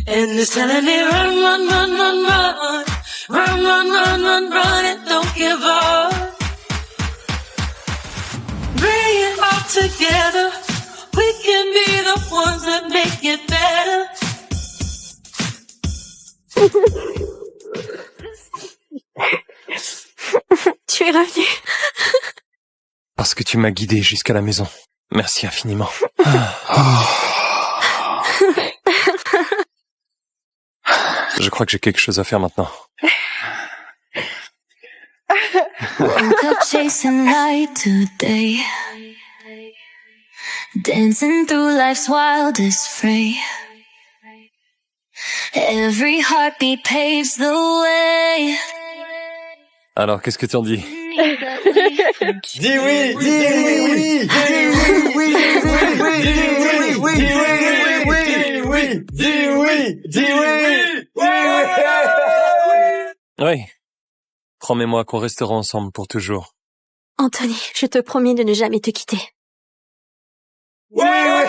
And it's telling me run, run, run, run, run. Run, run, run, run, run, and don't give up. Bring it all together. We can be the ones that make it better. Tu es revenu. Parce que tu m'as guidé jusqu'à la maison. Merci infiniment. Je crois que j'ai quelque chose à faire maintenant. Woke up chasing light today, dancing through life's wildest fray. Every heartbeat paves the way. Alors, qu'est-ce que tu en dis? Dis oui, dis oui, dis oui, dis oui, dis oui. Oui. Promets-moi qu'on restera ensemble pour toujours. Anthony, je te promets de ne jamais te quitter. Oui, oui.